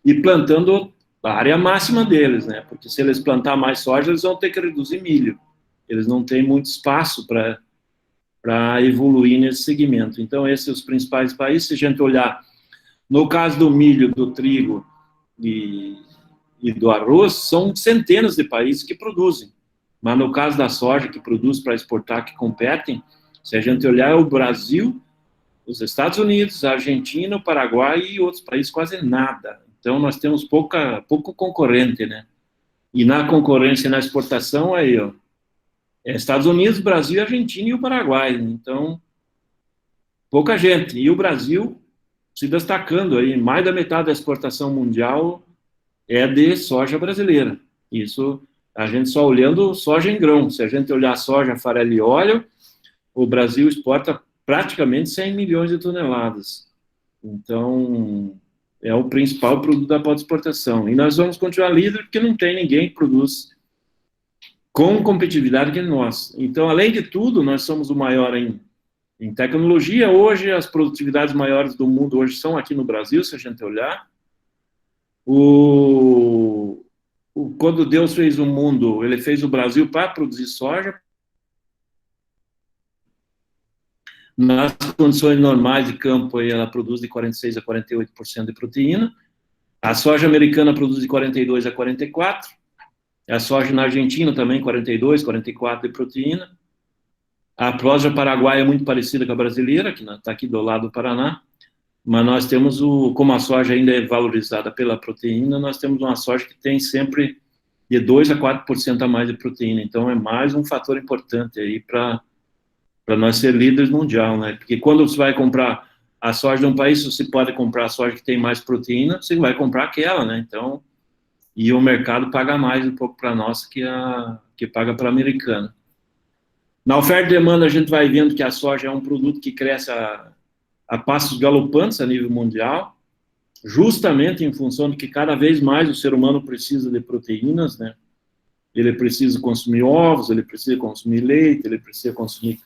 e plantando a área máxima deles, né? Porque se eles plantar mais soja, eles vão ter que reduzir milho. Eles não têm muito espaço para evoluir nesse segmento. Então, esses são os principais países. Se a gente olhar, no caso do milho, do trigo e do arroz, são centenas de países que produzem. Mas no caso da soja, que produz para exportar, que competem, se a gente olhar, é o Brasil, os Estados Unidos, a Argentina, o Paraguai e outros países, quase nada. Então, nós temos pouco concorrente, né? E na concorrência, na exportação, aí, ó, Estados Unidos, Brasil, Argentina e o Paraguai. Então, pouca gente. E o Brasil se destacando aí, mais da metade da exportação mundial é de soja brasileira. Isso, a gente só olhando soja em grão. Se a gente olhar soja, farelo e óleo, o Brasil exporta praticamente 100 milhões de toneladas. Então, é o principal produto da pauta de exportação. E nós vamos continuar líder, porque não tem ninguém que produz com competitividade que nós. Então, além de tudo, nós somos o maior em tecnologia. Hoje, as produtividades maiores do mundo hoje são aqui no Brasil, se a gente olhar. Quando Deus fez o mundo, ele fez o Brasil para produzir soja. Nas condições normais de campo, ela produz de 46% a 48% de proteína. A soja americana produz de 42% a 44%. A soja na Argentina também, 42%, 44% de proteína. A soja paraguaia é muito parecida com a brasileira, que está aqui do lado do Paraná. Mas nós temos, como a soja ainda é valorizada pela proteína, nós temos uma soja que tem sempre de 2% a 4% a mais de proteína. Então, é mais um fator importante aí para nós ser líderes mundial, né? Porque quando você vai comprar a soja de um país, você pode comprar a soja que tem mais proteína, você vai comprar aquela, né? Então, e o mercado paga mais um pouco para nós que paga para a americana. Na oferta e demanda, a gente vai vendo que a soja é um produto que cresce a passos galopantes a nível mundial, justamente em função de que cada vez mais o ser humano precisa de proteínas, né? Ele precisa consumir ovos, ele precisa consumir leite, ele precisa consumir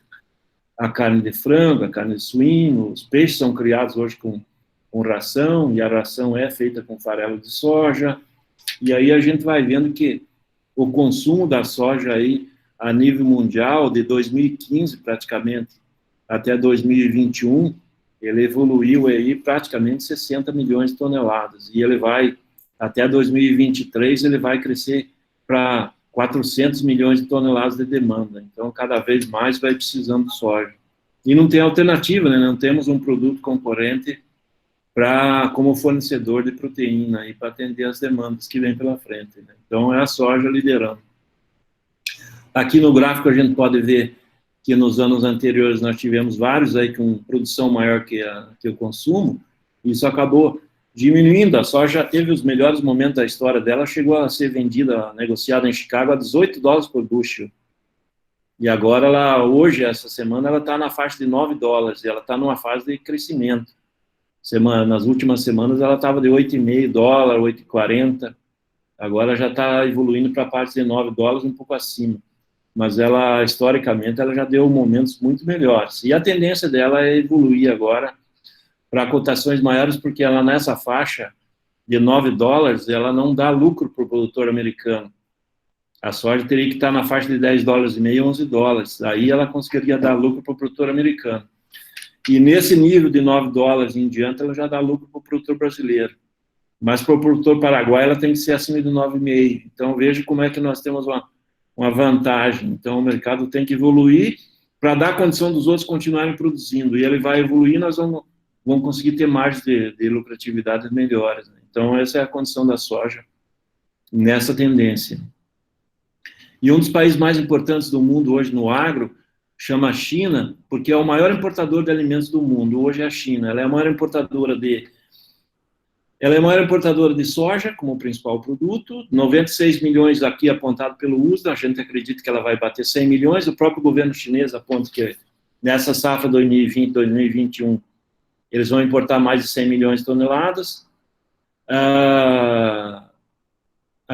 a carne de frango, a carne de suíno. Os peixes são criados hoje com ração, e a ração é feita com farelo de soja. E aí a gente vai vendo que o consumo da soja aí, a nível mundial, de 2015 praticamente até 2021, ele evoluiu aí praticamente 60 milhões de toneladas. E ele vai, até 2023, ele vai crescer para 400 milhões de toneladas de demanda. Então, cada vez mais vai precisando de soja. E não tem alternativa, né? Não temos um produto concorrente como fornecedor de proteína e para atender as demandas que vem pela frente, né? Então, é a soja liderando. Aqui no gráfico a gente pode ver que nos anos anteriores nós tivemos vários aí com produção maior que o consumo, e isso acabou diminuindo. A soja teve os melhores momentos da história dela, chegou a ser vendida, negociada em Chicago a $18 por bushel. E agora, ela, hoje, essa semana, ela está na faixa de $9, e ela está numa fase de crescimento. Nas últimas semanas, ela estava de $8,5, $8,40, agora já está evoluindo para a parte de $9, um pouco acima. Mas ela, historicamente, ela já deu momentos muito melhores. E a tendência dela é evoluir agora para cotações maiores, porque ela, nessa faixa de $9, ela não dá lucro para o produtor americano. A soja teria que estar na faixa de $10,5, $11. Aí ela conseguiria dar lucro para o produtor americano. E nesse nível de $9 em diante, ela já dá lucro para o produtor brasileiro. Mas para o produtor paraguaio, ela tem que ser acima de 9,5. Então, veja como é que nós temos uma vantagem. Então, o mercado tem que evoluir para dar condição dos outros continuarem produzindo. E ele vai evoluir, nós vamos conseguir ter margens de lucratividade melhores. Então, essa é a condição da soja nessa tendência. E um dos países mais importantes do mundo hoje no agro chama a China, porque é o maior importador de alimentos do mundo. Hoje é a China. Ela é a maior importadora de soja como principal produto, 96 milhões aqui apontado pelo USDA, a gente acredita que ela vai bater 100 milhões, o próprio governo chinês aponta que nessa safra 2020-2021 eles vão importar mais de 100 milhões de toneladas. A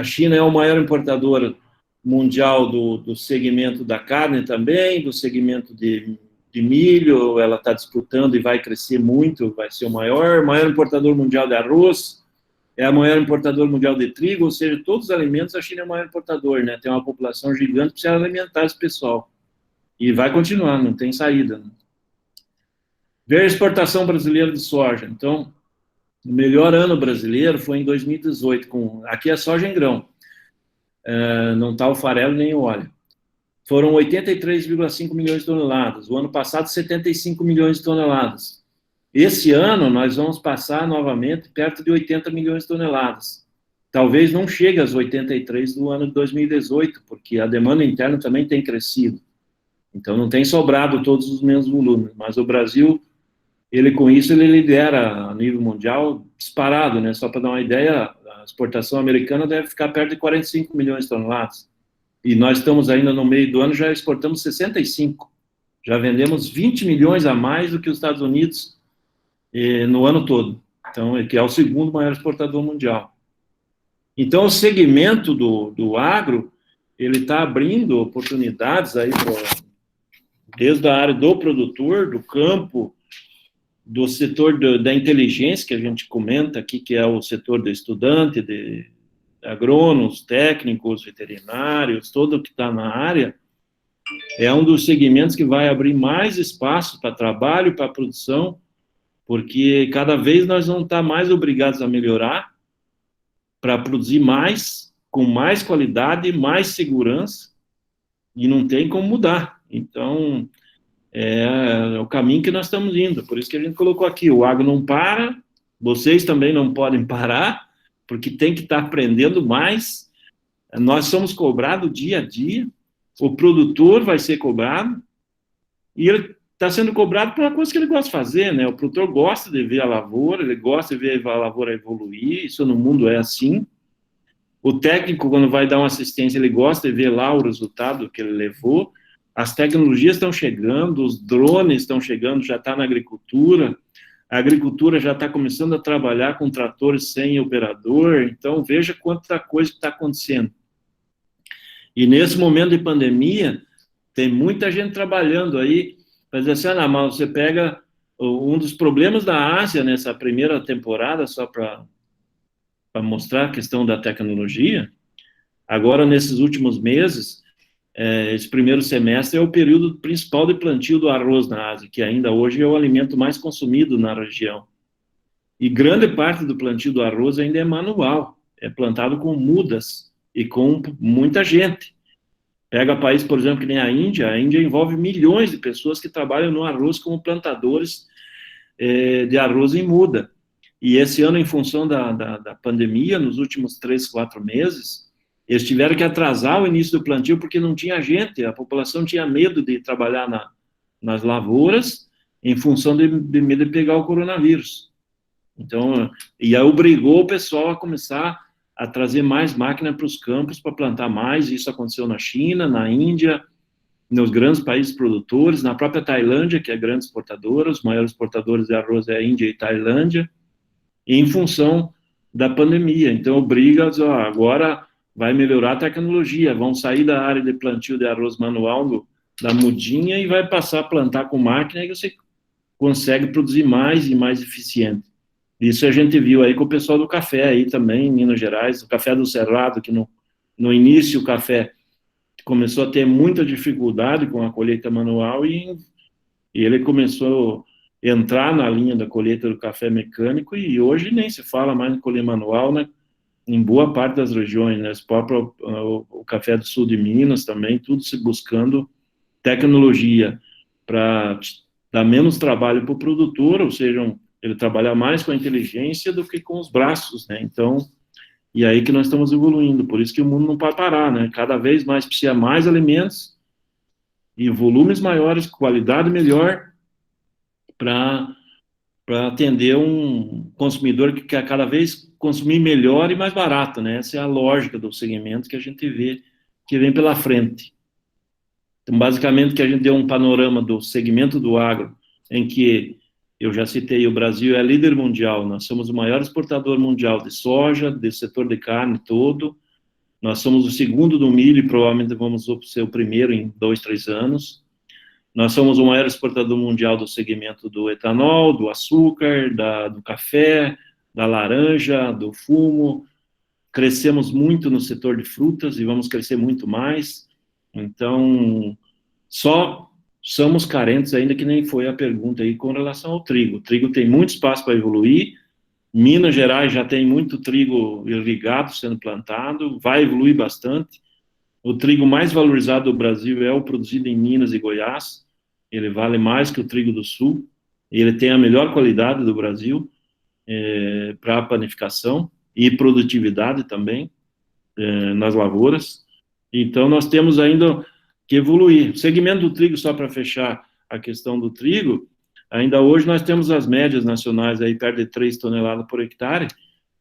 China é o maior importador mundial do segmento da carne também, do segmento de milho, ela está disputando e vai crescer muito, vai ser o maior importador mundial de arroz, é a maior importador mundial de trigo, ou seja, todos os alimentos a China é o maior importador, né? Tem uma população gigante, precisa alimentar esse pessoal. E vai continuar, não tem saída. Né? Ver a exportação brasileira de soja. Então, o melhor ano brasileiro foi em 2018, aqui é soja em grão, não está o farelo nem o óleo. Foram 83,5 milhões de toneladas. O ano passado, 75 milhões de toneladas. Esse ano, nós vamos passar novamente perto de 80 milhões de toneladas. Talvez não chegue às 83 do ano de 2018, porque a demanda interna também tem crescido. Então, não tem sobrado todos os mesmos volumes. Mas o Brasil, com isso, ele lidera a nível mundial disparado, né? Só para dar uma ideia, a exportação americana deve ficar perto de 45 milhões de toneladas. E nós estamos ainda no meio do ano, já exportamos 65. Já vendemos 20 milhões a mais do que os Estados Unidos no ano todo. Então, que é o segundo maior exportador mundial. Então, o segmento do agro, ele está abrindo oportunidades aí, desde a área do produtor, do campo, do setor da inteligência, que a gente comenta aqui, que é o setor do estudante, de agrônomos, técnicos, veterinários, todo que está na área, é um dos segmentos que vai abrir mais espaço para trabalho, para produção, porque cada vez nós vamos estar mais obrigados a melhorar para produzir mais, com mais qualidade, mais segurança, e não tem como mudar. Então, é o caminho que nós estamos indo. Por isso que a gente colocou aqui, o agro não para, vocês também não podem parar, porque tem que estar aprendendo mais. Nós somos cobrados dia a dia, o produtor vai ser cobrado, e ele está sendo cobrado por uma coisa que ele gosta de fazer, né? O produtor gosta de ver a lavoura, ele gosta de ver a lavoura evoluir, isso no mundo é assim. O técnico, quando vai dar uma assistência, ele gosta de ver lá o resultado que ele levou. As tecnologias estão chegando, os drones estão chegando, já está na agricultura, a agricultura já está começando a trabalhar com tratores sem operador, então veja quanta coisa está acontecendo. E nesse momento de pandemia, tem muita gente trabalhando aí, para dizer assim, mas você pega um dos problemas da Ásia nessa primeira temporada, só para mostrar a questão da tecnologia, agora nesses últimos meses, esse primeiro semestre é o período principal de plantio do arroz na Ásia, que ainda hoje é o alimento mais consumido na região. E grande parte do plantio do arroz ainda é manual, é plantado com mudas e com muita gente. Pega país, por exemplo, que nem a Índia envolve milhões de pessoas que trabalham no arroz como plantadores de arroz em muda. E esse ano, em função da pandemia, nos últimos 3, 4 meses, eles tiveram que atrasar o início do plantio porque não tinha gente, a população tinha medo de trabalhar nas lavouras em função de medo de pegar o coronavírus. Então, e aí obrigou o pessoal a começar a trazer mais máquina para os campos para plantar mais. Isso aconteceu na China, na Índia, nos grandes países produtores, na própria Tailândia, que é grande exportadora, os maiores exportadores de arroz é a Índia e Tailândia, em função da pandemia. Então, obriga a dizer, ó, agora vai melhorar a tecnologia, vão sair da área de plantio de arroz manual, da mudinha, e vai passar a plantar com máquina, e você consegue produzir mais e mais eficiente. Isso a gente viu aí com o pessoal do café aí também, em Minas Gerais, o café do Cerrado, que no início o café começou a ter muita dificuldade com a colheita manual e ele começou a entrar na linha da colheita do café mecânico e hoje nem se fala mais em colher manual, né? Em boa parte das regiões, né? O café do sul de Minas também, tudo se buscando tecnologia para dar menos trabalho para o produtor, ou seja, ele trabalhar mais com a inteligência do que com os braços, né? Então, e aí que nós estamos evoluindo, por isso que o mundo não pode parar, né? Cada vez mais precisa mais alimentos e volumes maiores, qualidade melhor, para atender um consumidor que quer cada vez consumir melhor e mais barato, né? Essa é a lógica do segmento que a gente vê que vem pela frente. Então, basicamente, que a gente deu um panorama do segmento do agro, em que eu já citei, o Brasil é líder mundial, nós somos o maior exportador mundial de soja, do setor de carne todo, nós somos o segundo do milho e provavelmente vamos ser o primeiro em 2, 3 anos. Nós somos o maior exportador mundial do segmento do etanol, do açúcar, do café, da laranja, do fumo. Crescemos muito no setor de frutas e vamos crescer muito mais. Então, só somos carentes ainda, que nem foi a pergunta aí com relação ao trigo. O trigo tem muito espaço para evoluir. Minas Gerais já tem muito trigo irrigado sendo plantado, vai evoluir bastante. O trigo mais valorizado do Brasil é o produzido em Minas e Goiás. Ele vale mais que o trigo do Sul. Ele tem a melhor qualidade do Brasil para panificação e produtividade também nas lavouras. Então, nós temos ainda que evoluir. O segmento do trigo, só para fechar a questão do trigo, ainda hoje nós temos as médias nacionais aí perto de 3 toneladas por hectare,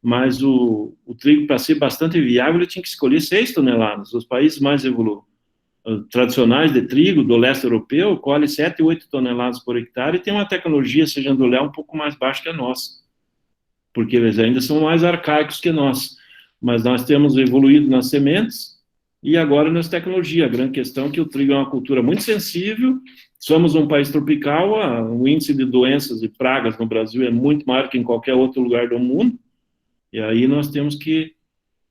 mas o trigo, para ser bastante viável, ele tinha que escolher 6 toneladas. Os países mais tradicionais de trigo, do leste europeu, colhem 7, 8 toneladas por hectare e tem uma tecnologia, se a gente olhar, um pouco mais baixa que a nossa, porque eles ainda são mais arcaicos que nós. Mas nós temos evoluído nas sementes e agora nas tecnologias. A grande questão é que o trigo é uma cultura muito sensível, somos um país tropical, o índice de doenças e pragas no Brasil é muito maior que em qualquer outro lugar do mundo, e aí nós temos que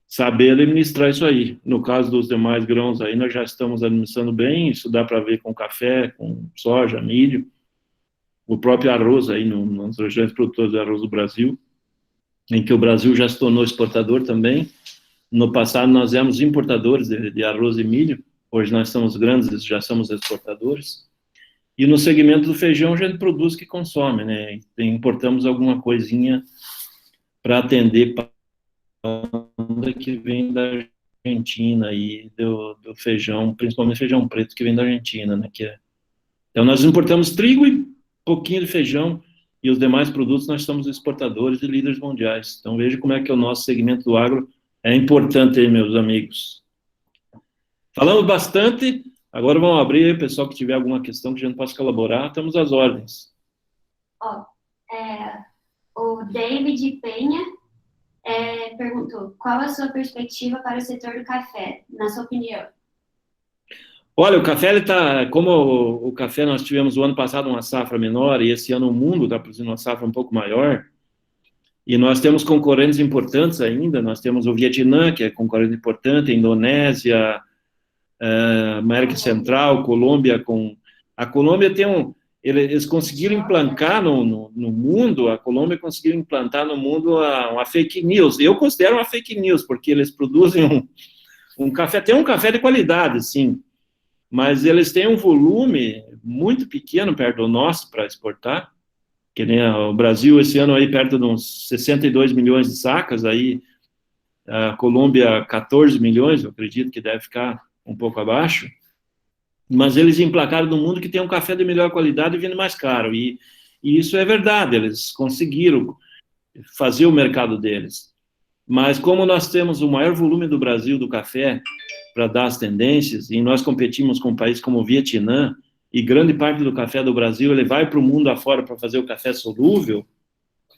saber administrar isso aí. No caso dos demais grãos aí, nós já estamos administrando bem, isso dá para ver com café, com soja, milho, o próprio arroz aí, nas regiões produtoras de arroz do Brasil, em que o Brasil já se tornou exportador também. No passado nós éramos importadores de arroz e milho, hoje nós somos grandes, já somos exportadores. E no segmento do feijão a gente produz que consome, né? Importamos alguma coisinha para atender que vem da Argentina e do feijão, principalmente feijão preto que vem da Argentina, né? Então nós importamos trigo e pouquinho de feijão e os demais produtos nós somos exportadores e líderes mundiais. Então veja como é que o nosso segmento do agro é importante aí, meus amigos. Falamos bastante, agora vamos abrir, pessoal que tiver alguma questão que a gente possa colaborar, estamos às ordens. O David Penha perguntou, qual a sua perspectiva para o setor do café, na sua opinião? Olha, o café, ele está, como o café nós tivemos o ano passado uma safra menor, e esse ano o mundo está produzindo uma safra um pouco maior, e nós temos concorrentes importantes ainda, nós temos o Vietnã, que é concorrente importante, a Indonésia, América Central, Colômbia, a Colômbia tem eles conseguiram implantar no mundo, a Colômbia conseguiu implantar no mundo uma fake news, eu considero uma fake news, porque eles produzem um café, tem um café de qualidade, sim, mas eles têm um volume muito pequeno perto do nosso para exportar, que nem o Brasil esse ano aí perto de uns 62 milhões de sacas, aí a Colômbia 14 milhões, eu acredito que deve ficar um pouco abaixo, mas eles emplacaram no mundo que tem um café de melhor qualidade e vindo mais caro, e isso é verdade, eles conseguiram fazer o mercado deles, mas como nós temos o maior volume do Brasil do café, para dar as tendências, e nós competimos com um país como o Vietnã, e grande parte do café do Brasil, ele vai para o mundo afora para fazer o café solúvel,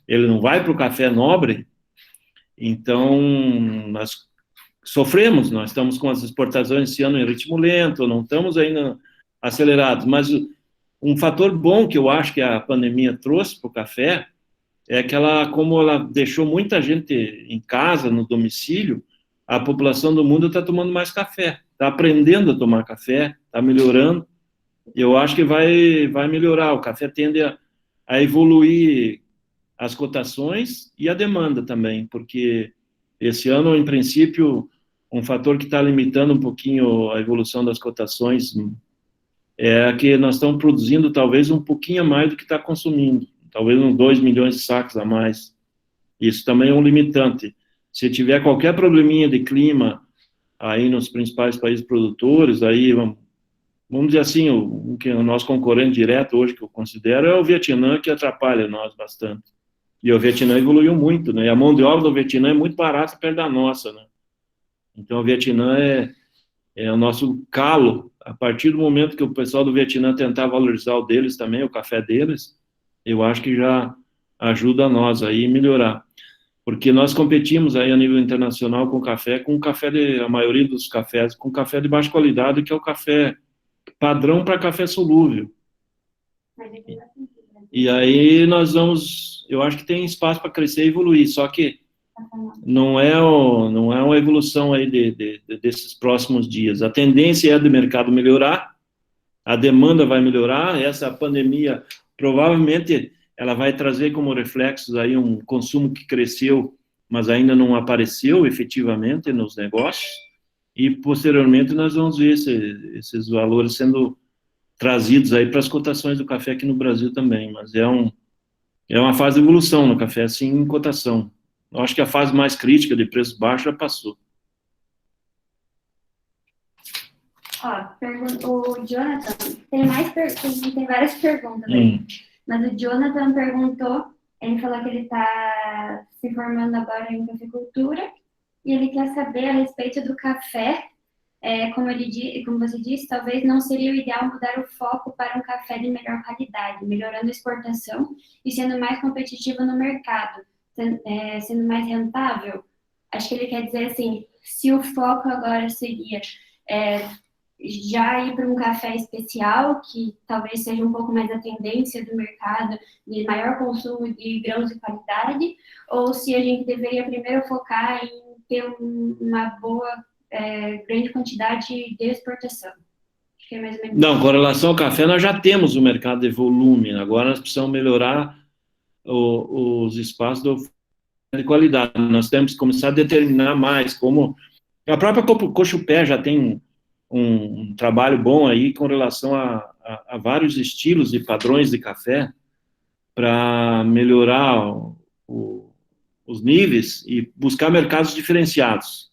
ele não vai para o café nobre, então nós sofremos, nós estamos com as exportações esse ano em ritmo lento, não estamos ainda acelerados, mas um fator bom que eu acho que a pandemia trouxe para o café é que como ela deixou muita gente em casa, no domicílio, a população do mundo está tomando mais café, está aprendendo a tomar café, está melhorando. Eu acho que vai melhorar. O café tende a evoluir as cotações e a demanda também, porque esse ano, em princípio, um fator que está limitando um pouquinho a evolução das cotações é que nós estamos produzindo talvez um pouquinho a mais do que está consumindo, talvez uns 2 milhões de sacos a mais. Isso também é um limitante. Se tiver qualquer probleminha de clima aí nos principais países produtores, aí vamos dizer assim, o nosso concorrente direto hoje, que eu considero, é o Vietnã, que atrapalha nós bastante. E o Vietnã evoluiu muito, né? E a mão de obra do Vietnã é muito barata perto da nossa, né? Então, o Vietnã é o nosso calo. A partir do momento que o pessoal do Vietnã tentar valorizar o deles também, o café deles, eu acho que já ajuda nós aí a melhorar. Porque nós competimos aí a nível internacional com a maioria dos cafés, com café de baixa qualidade, que é o café padrão para café solúvel. E aí eu acho que tem espaço para crescer e evoluir, só que não é uma evolução aí desses próximos dias. A tendência é do mercado melhorar, a demanda vai melhorar, essa pandemia provavelmente ela vai trazer como reflexos aí um consumo que cresceu, mas ainda não apareceu efetivamente nos negócios, e posteriormente nós vamos ver esses valores sendo trazidos aí para as cotações do café aqui no Brasil também, mas é uma fase de evolução no café, sim, em cotação. Eu acho que a fase mais crítica de preço baixo já passou. O Jonathan, tem várias perguntas aí, mas o Jonathan perguntou, ele falou que ele está se formando agora em cafeicultura, e ele quer saber a respeito do café, como você disse, talvez não seria o ideal mudar o foco para um café de melhor qualidade, melhorando a exportação e sendo mais competitivo no mercado, sendo mais rentável. Acho que ele quer dizer assim, se o foco agora seria já ir para um café especial, que talvez seja um pouco mais a tendência do mercado, de maior consumo de grãos de qualidade, ou se a gente deveria primeiro focar em ter uma boa, grande quantidade de exportação. Acho que é mais ou menos. Não, com relação ao café, nós já temos o mercado de volume, agora nós precisamos melhorar os espaços de qualidade. Nós temos que começar a determinar mais, como a própria Cochupé já tem um trabalho bom aí com relação a vários estilos e padrões de café para melhorar os níveis e buscar mercados diferenciados.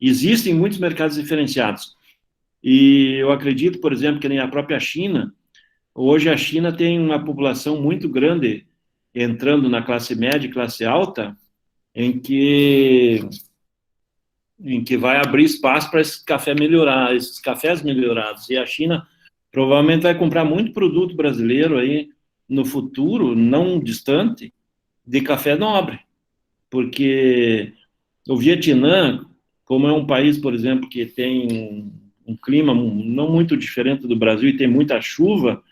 Existem muitos mercados diferenciados. E eu acredito, por exemplo, que nem a própria China, hoje a China tem uma população muito grande entrando na classe média e classe alta, em que vai abrir espaço para esses cafés melhorados. E a China provavelmente vai comprar muito produto brasileiro aí no futuro, não distante, de café nobre. Porque o Vietnã, como é um país, por exemplo, que tem um clima não muito diferente do Brasil e tem muita chuva,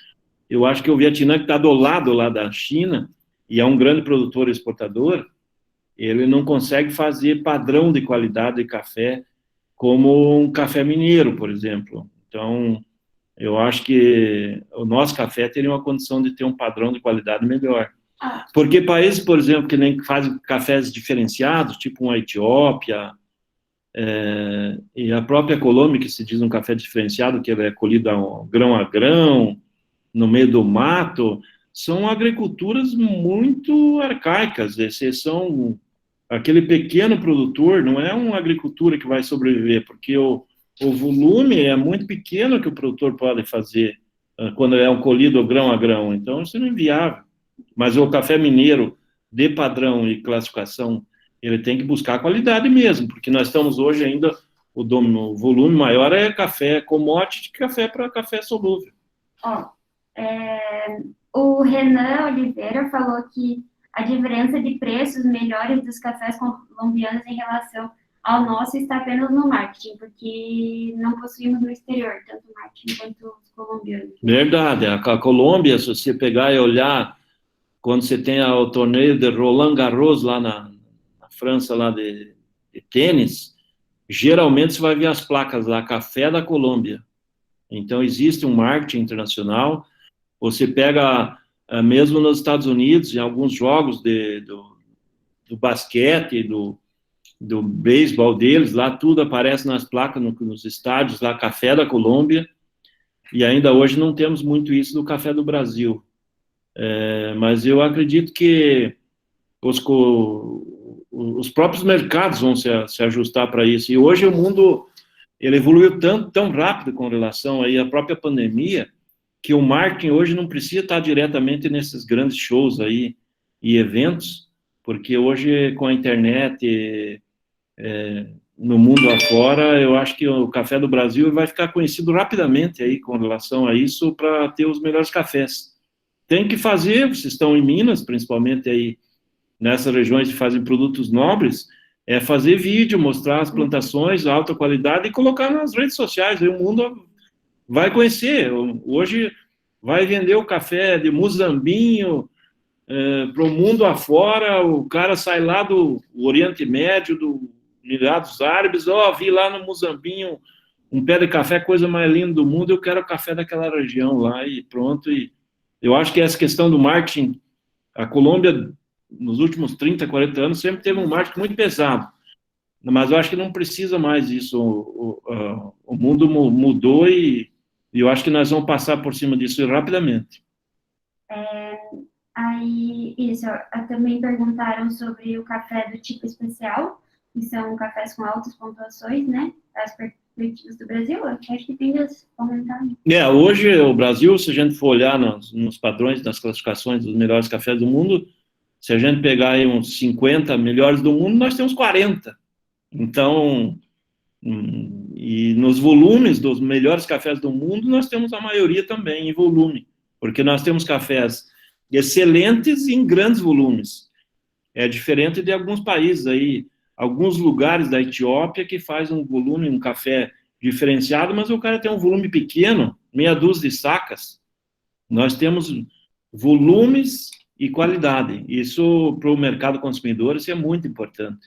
eu acho que o Vietnã, que está do lado lá da China, e é um grande produtor e exportador, ele não consegue fazer padrão de qualidade de café como um café mineiro, por exemplo. Então, eu acho que o nosso café teria uma condição de ter um padrão de qualidade melhor. Porque países, por exemplo, que nem fazem cafés diferenciados, tipo uma Etiópia, e a própria Colômbia, que se diz um café diferenciado, que ele é colhido a grão, no meio do mato, são agriculturas muito arcaicas. Esses são aquele pequeno produtor, não é uma agricultura que vai sobreviver, porque o volume é muito pequeno que o produtor pode fazer quando é um colhido grão a grão. Então, isso não é inviável. Mas o café mineiro, de padrão e classificação, ele tem que buscar a qualidade mesmo, porque nós estamos hoje ainda o volume maior é café commodity, café para café solúvel. O Renan Oliveira falou que a diferença de preços melhores dos cafés colombianos em relação ao nosso está apenas no marketing, porque não possuímos no exterior, tanto o marketing quanto os colombianos. Verdade, a Colômbia, se você pegar e olhar, quando você tem o torneio de Roland Garros lá na França, lá de tênis, geralmente você vai ver as placas lá, Café da Colômbia. Então, existe um marketing internacional. Você pega, mesmo nos Estados Unidos, em alguns jogos do basquete, do beisebol deles, lá tudo aparece nas placas, nos estádios, lá, Café da Colômbia, e ainda hoje não temos muito isso do Café do Brasil. Mas eu acredito que os próprios mercados vão se ajustar para isso, e hoje o mundo ele evoluiu tão rápido com relação aí à própria pandemia, que o marketing hoje não precisa estar diretamente nesses grandes shows aí e eventos, porque hoje com a internet, no mundo afora, eu acho que o Café do Brasil vai ficar conhecido rapidamente aí com relação a isso, para ter os melhores cafés. Tem que fazer, vocês estão em Minas, principalmente aí nessas regiões que fazem produtos nobres, é fazer vídeo, mostrar as plantações, alta qualidade, e colocar nas redes sociais, aí o mundo vai conhecer. Hoje vai vender o café de Muzambinho para o mundo afora, o cara sai lá do Oriente Médio, do Emirados Árabes, vi lá no Muzambinho um pé de café, coisa mais linda do mundo, eu quero o café daquela região lá, e pronto. E eu acho que essa questão do marketing, a Colômbia, nos últimos 30, 40 anos, sempre teve um marketing muito pesado, mas eu acho que não precisa mais isso. O mundo mudou, e eu acho que nós vamos passar por cima disso rapidamente. Também perguntaram sobre o café do tipo especial, que são cafés com altas pontuações, né? As perspectivas do Brasil, eu acho que tem que comentar. Hoje o Brasil, se a gente for olhar nos padrões, nas classificações dos melhores cafés do mundo, se a gente pegar aí uns 50 melhores do mundo, nós temos 40. Então, e nos volumes dos melhores cafés do mundo, nós temos a maioria também em volume, porque nós temos cafés excelentes em grandes volumes. É diferente de alguns países aí, alguns lugares da Etiópia que faz um volume, um café diferenciado, mas o cara tem um volume pequeno, meia dúzia de sacas. Nós temos volumes e qualidade. Isso, para o mercado consumidor, isso é muito importante.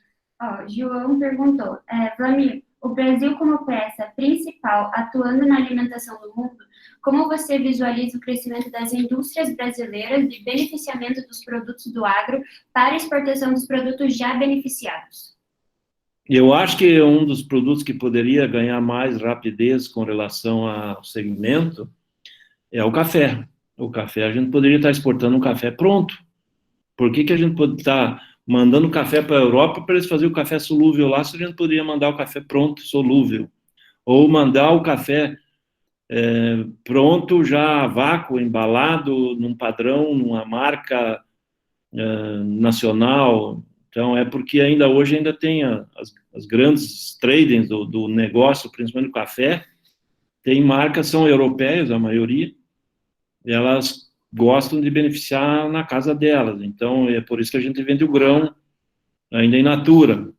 João perguntou, Vlamir, o Brasil como peça principal atuando na alimentação do mundo, como você visualiza o crescimento das indústrias brasileiras de beneficiamento dos produtos do agro para exportação dos produtos já beneficiados? Eu acho que um dos produtos que poderia ganhar mais rapidez com relação ao segmento é o café. O café, a gente poderia estar exportando um café pronto. Por que a gente pode estar mandando café para a Europa para eles fazerem o café solúvel lá, se a gente poderia mandar o café pronto, solúvel? Ou mandar o café pronto, já a vácuo, embalado, num padrão, numa marca nacional. Então, é porque ainda hoje tem as grandes tradings do negócio, principalmente do café, tem marcas, são europeias, a maioria, e elas gostam de beneficiar na casa delas. Então, é por isso que a gente vende o grão ainda in natura.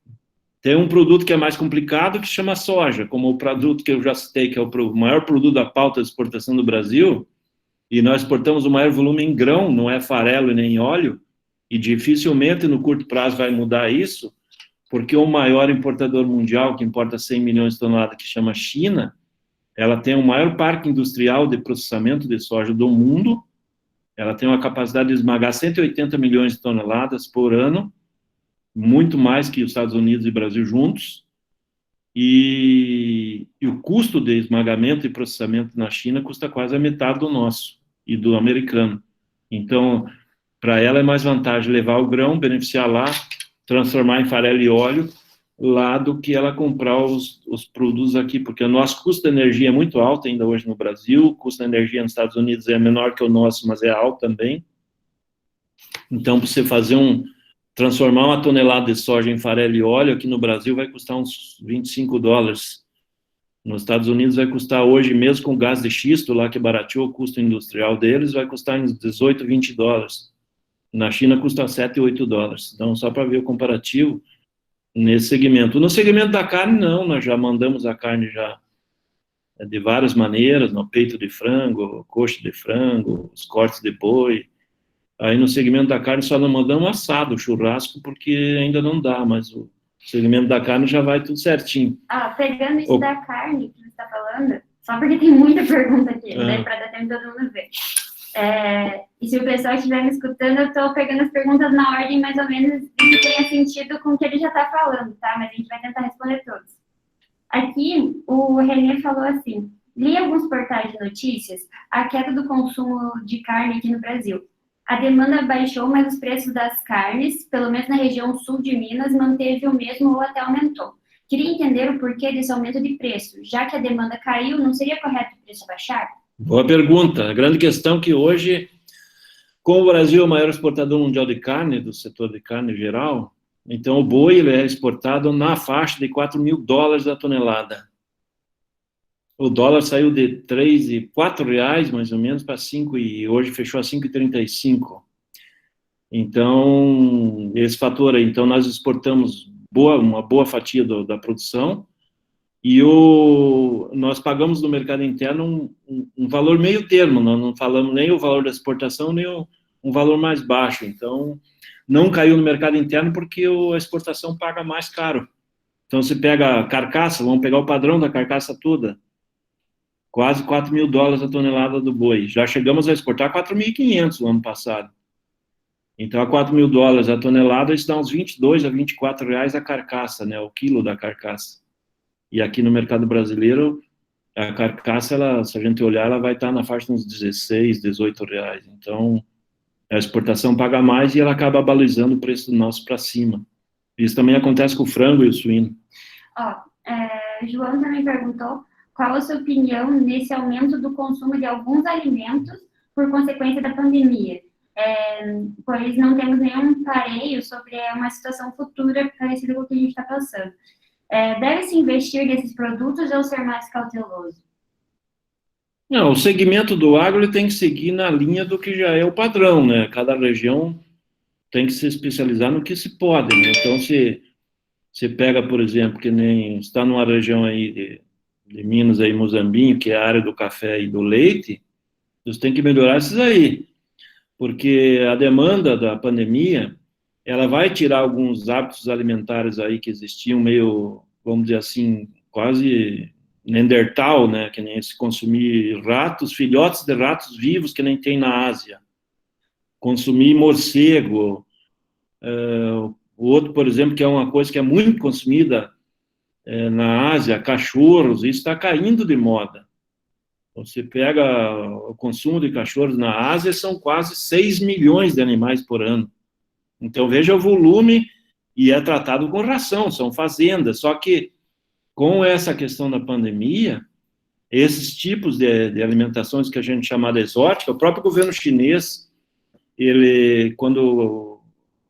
Tem um produto que é mais complicado, que chama soja, como o produto que eu já citei, que é o maior produto da pauta de exportação do Brasil, e nós exportamos o maior volume em grão, não é farelo e nem óleo, e dificilmente no curto prazo vai mudar isso, porque o maior importador mundial, que importa 100 milhões de toneladas, que chama China, ela tem o maior parque industrial de processamento de soja do mundo, ela tem uma capacidade de esmagar 180 milhões de toneladas por ano, muito mais que os Estados Unidos e Brasil juntos, e o custo de esmagamento e processamento na China custa quase a metade do nosso e do americano. Então, para ela é mais vantagem levar o grão, beneficiar lá, transformar em farelo e óleo lá, do que ela comprar os produtos aqui, porque o nosso custo de energia é muito alto ainda hoje no Brasil, o custo de energia nos Estados Unidos é menor que o nosso, mas é alto também. Então, para você fazer transformar uma tonelada de soja em farelo e óleo, aqui no Brasil vai custar uns $25. Nos Estados Unidos vai custar hoje, mesmo com gás de xisto, lá que barateou o custo industrial deles, vai custar uns $18, $20. Na China custa $7, $8. Então, só para ver o comparativo nesse segmento. No segmento da carne, não, nós já mandamos a carne já de várias maneiras, no peito de frango, coxa de frango, os cortes de boi. Aí no segmento da carne só não mandamos assado, churrasco, porque ainda não dá, mas o segmento da carne já vai tudo certinho. Pegando isso da carne que você está falando, só porque tem muita pergunta aqui, né, para dar tempo de todo mundo ver. E se o pessoal estiver me escutando, eu estou pegando as perguntas na ordem mais ou menos que tenha sentido com o que ele já está falando, tá? Mas a gente vai tentar responder todos. Aqui, o Renê falou assim, li alguns portais de notícias a queda do consumo de carne aqui no Brasil. A demanda baixou, mas os preços das carnes, pelo menos na região sul de Minas, manteve o mesmo ou até aumentou. Queria entender o porquê desse aumento de preço. Já que a demanda caiu, não seria correto o preço baixar? Boa pergunta. A grande questão é que hoje, como o Brasil é o maior exportador mundial de carne, do setor de carne em geral, então o boi ele é exportado na faixa de $4.000 a tonelada. O dólar saiu de R$3 e R$4, mais ou menos, para 5 e hoje fechou a 5,35. Então, esse fator aí, então nós exportamos uma boa fatia da produção e nós pagamos no mercado interno um valor meio termo, nós não falamos nem o valor da exportação, nem um valor mais baixo. Então, não caiu no mercado interno porque a exportação paga mais caro. Então, se pega a carcaça, vamos pegar o padrão da carcaça toda, quase $4.000 a tonelada do boi. Já chegamos a exportar 4.500 no ano passado. Então, a $4.000 a tonelada, isso dá uns 22 a 24 reais a carcaça, né, o quilo da carcaça. E aqui no mercado brasileiro, a carcaça, se a gente olhar, ela vai estar na faixa de uns 16, 18 reais. Então, a exportação paga mais e ela acaba balizando o preço nosso para cima. Isso também acontece com o frango e o suíno. João também perguntou qual a sua opinião nesse aumento do consumo de alguns alimentos por consequência da pandemia, pois não temos nenhum pareio sobre uma situação futura parecida com o que a gente está passando. Deve-se investir nesses produtos ou ser mais cauteloso? Não, o segmento do agro ele tem que seguir na linha do que já é o padrão, né? Cada região tem que se especializar no que se pode, né? Então, se você pega, por exemplo, que nem está numa região aí de Minas, aí, Muzambinho, que é a área do café e do leite, você tem que melhorar esses aí, porque a demanda da pandemia, ela vai tirar alguns hábitos alimentares aí que existiam meio, vamos dizer assim, quase Neandertal, né, que nem se consumir filhotes de ratos vivos que nem tem na Ásia, consumir morcego, o outro, por exemplo, que é uma coisa que é muito consumida na Ásia, cachorros, isso está caindo de moda. Você pega o consumo de cachorros na Ásia, são quase 6 milhões de animais por ano. Então, veja o volume, e é tratado com ração, são fazendas. Só que, com essa questão da pandemia, esses tipos de alimentações que a gente chama de exótica, o próprio governo chinês, quando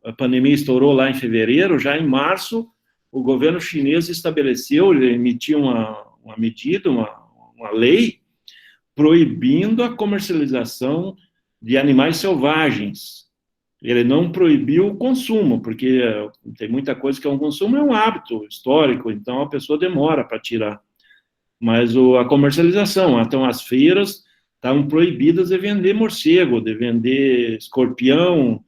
a pandemia estourou lá em fevereiro, já em março, o governo chinês estabeleceu, ele emitiu uma medida, uma lei, proibindo a comercialização de animais selvagens. Ele não proibiu o consumo, porque tem muita coisa que é um consumo, é um hábito histórico, então a pessoa demora para tirar. Mas a comercialização, então as feiras estavam proibidas de vender morcego, de vender escorpião,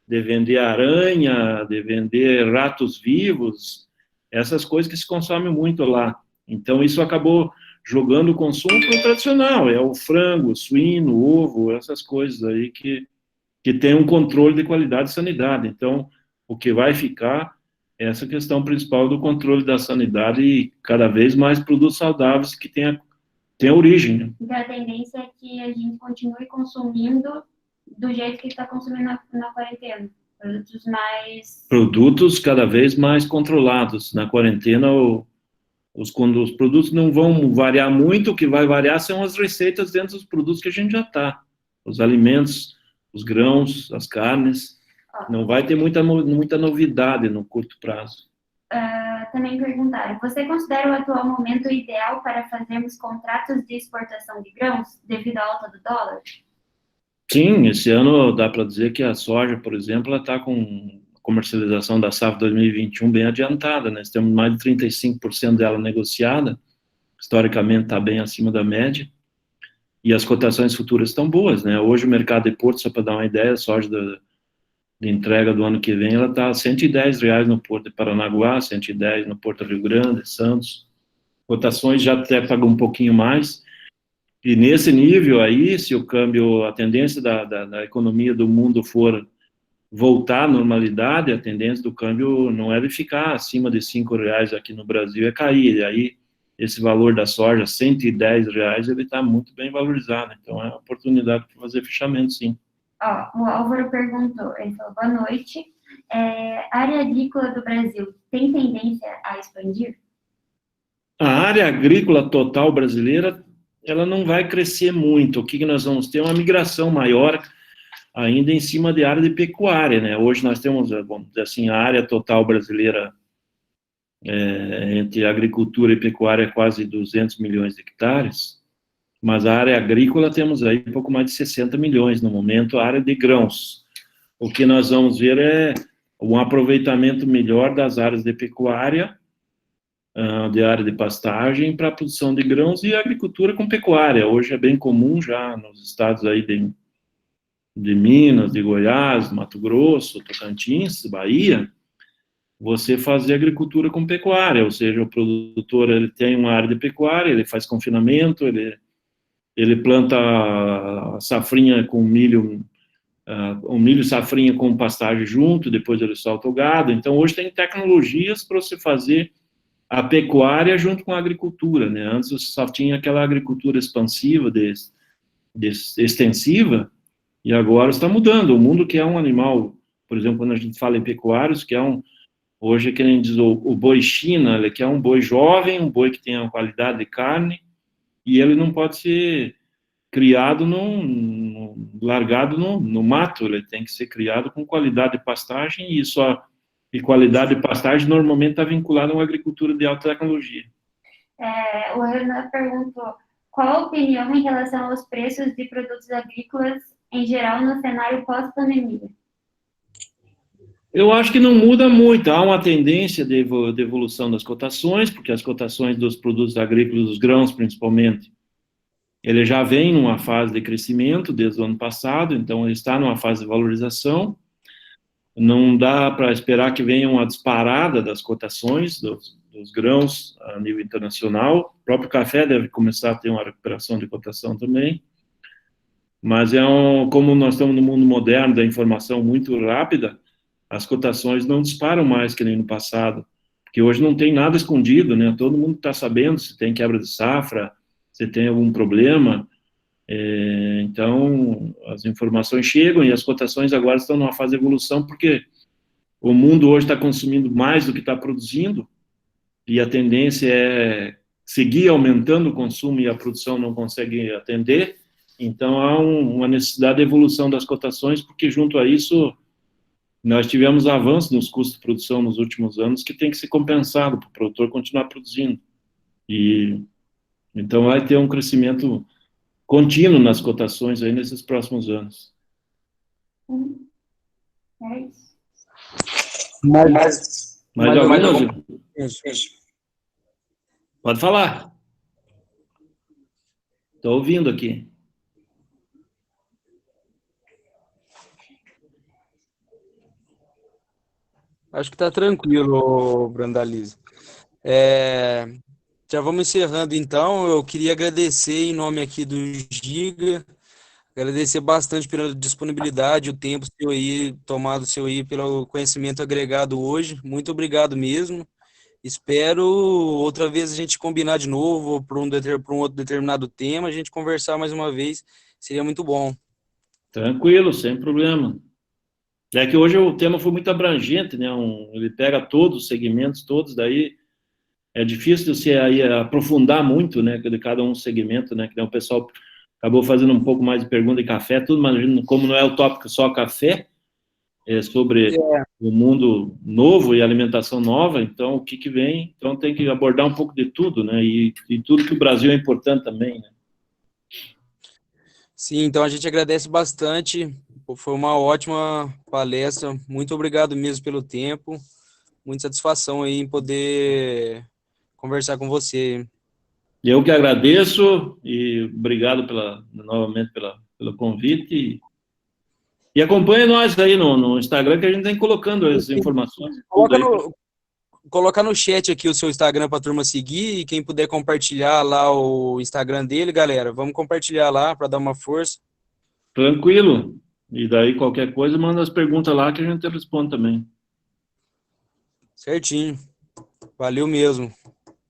de vender aranha, de vender ratos vivos, essas coisas que se consomem muito lá. Então isso acabou jogando o consumo para o tradicional, é o frango, o suíno, o ovo, essas coisas aí que tem um controle de qualidade e sanidade. Então, o que vai ficar é essa questão principal do controle da sanidade e cada vez mais produtos saudáveis que tenham origem. Né? Então, a tendência é que a gente continue consumindo do jeito que está consumindo na quarentena. Produtos cada vez mais controlados. Na quarentena, quando os produtos não vão variar muito, o que vai variar são as receitas dentro dos produtos que a gente já está. Os alimentos, os grãos, as carnes. Não vai ter muita novidade no curto prazo. Também perguntaram, você considera o atual momento ideal para fazermos contratos de exportação de grãos devido à alta do dólar? Sim, esse ano dá para dizer que a soja, por exemplo, ela está com comercialização da safra 2021 bem adiantada, né? Nós temos mais de 35% dela negociada, historicamente está bem acima da média, e as cotações futuras estão boas, né? Hoje o mercado de Porto, só para dar uma ideia, a soja de entrega do ano que vem, ela está a R$ 110 no Porto de Paranaguá, 110 no Porto Rio Grande, Santos, cotações já até pagam um pouquinho mais, e nesse nível aí, se o câmbio, a tendência da economia do mundo for voltar à normalidade, a tendência do câmbio não é de ficar acima de R$ 5 aqui no Brasil, é cair, e aí esse valor da soja, R$ 110, ele está muito bem valorizado, então é uma oportunidade para fazer fechamento, sim. O Álvaro perguntou, ele falou, boa noite, a área agrícola do Brasil tem tendência a expandir? A área agrícola total brasileira, ela não vai crescer muito. O que nós vamos ter? Uma migração maior ainda em cima de área de pecuária, né? Hoje nós temos, vamos dizer assim, a área total brasileira entre agricultura e pecuária é quase 200 milhões de hectares, mas a área agrícola temos aí um pouco mais de 60 milhões no momento, a área de grãos. O que nós vamos ver é um aproveitamento melhor das áreas de pecuária, de área de pastagem para a produção de grãos e agricultura com pecuária. Hoje é bem comum já nos estados aí de Minas, de Goiás, Mato Grosso, Tocantins, Bahia, você fazer agricultura com pecuária, ou seja, o produtor ele tem uma área de pecuária, ele faz confinamento, ele planta a safrinha com milho, o milho safrinha com pastagem junto, depois ele solta o gado. Então, hoje tem tecnologias para você fazer a pecuária junto com a agricultura, né? Antes você só tinha aquela agricultura expansiva, extensiva, e agora está mudando. O mundo que é um animal, por exemplo, quando a gente fala em pecuários, que é hoje, que nem diz o boi China, ele quer um boi jovem, um boi que tenha uma qualidade de carne, e ele não pode ser criado largado no mato, ele tem que ser criado com qualidade de pastagem, e qualidade de pastagem normalmente está vinculada a uma agricultura de alta tecnologia. O Renan perguntou, qual a opinião em relação aos preços de produtos agrícolas em geral no cenário pós-pandemia? Eu acho que não muda muito, há uma tendência de evolução das cotações, porque as cotações dos produtos agrícolas, dos grãos principalmente, ele já vem numa fase de crescimento desde o ano passado, então ele está numa fase de valorização, não dá para esperar que venha uma disparada das cotações dos grãos a nível internacional, o próprio café deve começar a ter uma recuperação de cotação também, mas como nós estamos no mundo moderno da informação muito rápida, as cotações não disparam mais que nem no passado, porque hoje não tem nada escondido, né? Todo mundo está sabendo se tem quebra de safra, se tem algum problema, então as informações chegam e as cotações agora estão numa fase de evolução, porque o mundo hoje está consumindo mais do que está produzindo, e a tendência é seguir aumentando o consumo e a produção não consegue atender, então há uma necessidade de evolução das cotações, porque junto a isso nós tivemos avanços nos custos de produção nos últimos anos que tem que ser compensado para o produtor continuar produzindo. E então vai ter um crescimento contínuo nas cotações aí nesses próximos anos. É isso. Mais alguma? Pode falar. Estou ouvindo aqui. Acho que está tranquilo, Brandalize. Já vamos encerrando, então. Eu queria agradecer em nome aqui do Giga, agradecer bastante pela disponibilidade, o tempo seu aí, tomado seu aí, pelo conhecimento agregado hoje. Muito obrigado mesmo. Espero outra vez a gente combinar de novo para um outro determinado tema, a gente conversar mais uma vez, seria muito bom. Tranquilo, sem problema. É que hoje o tema foi muito abrangente, né? Ele pega todos os segmentos, todos, daí é difícil você aí aprofundar muito, né, de cada um segmento, né, que o pessoal acabou fazendo um pouco mais de pergunta de café, tudo, mas como não é o tópico só café, sobre o mundo novo e alimentação nova, então o que vem, então tem que abordar um pouco de tudo, né, e tudo que o Brasil é importante também, né. Sim, então a gente agradece bastante, foi uma ótima palestra, muito obrigado mesmo pelo tempo, muita satisfação aí em poder conversar com você. Eu que agradeço e obrigado novamente pelo convite. E acompanhe nós aí no Instagram, que a gente está colocando as informações. Coloca no chat aqui o seu Instagram para a turma seguir, e quem puder compartilhar lá o Instagram dele, galera, vamos compartilhar lá para dar uma força. Tranquilo. E daí qualquer coisa, manda as perguntas lá que a gente responde também. Certinho. Valeu mesmo.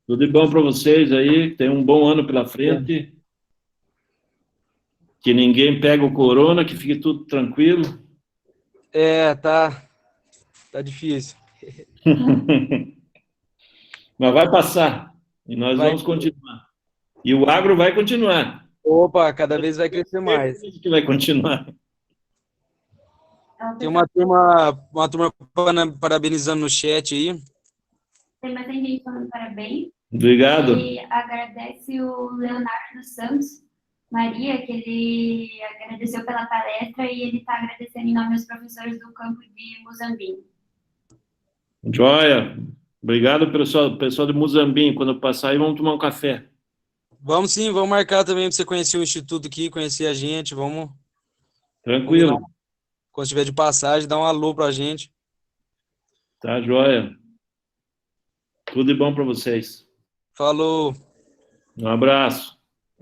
Tudo de bom para vocês aí, tem um bom ano pela frente. Que ninguém pega o corona, que fique tudo tranquilo. Tá difícil. Mas vai passar. E nós vamos continuar. E o agro vai continuar. Opa, cada vez vai crescer mais. Que vai continuar. Tem uma turma parabenizando no chat aí. Tem bastante gente falando parabéns. Obrigado. E agradece o Leonardo Santos Maria, que ele agradeceu pela palestra e ele está agradecendo em nome dos professores do campo de Muzambinho. Joia. Obrigado, pessoal de Muzambinho. Quando eu passar aí, vamos tomar um café. Vamos sim, vamos marcar também para você conhecer o Instituto aqui, conhecer a gente, vamos... Tranquilo. Quando estiver de passagem, dá um alô para a gente. Tá, joia. Tudo de bom para vocês. Falou. Um abraço.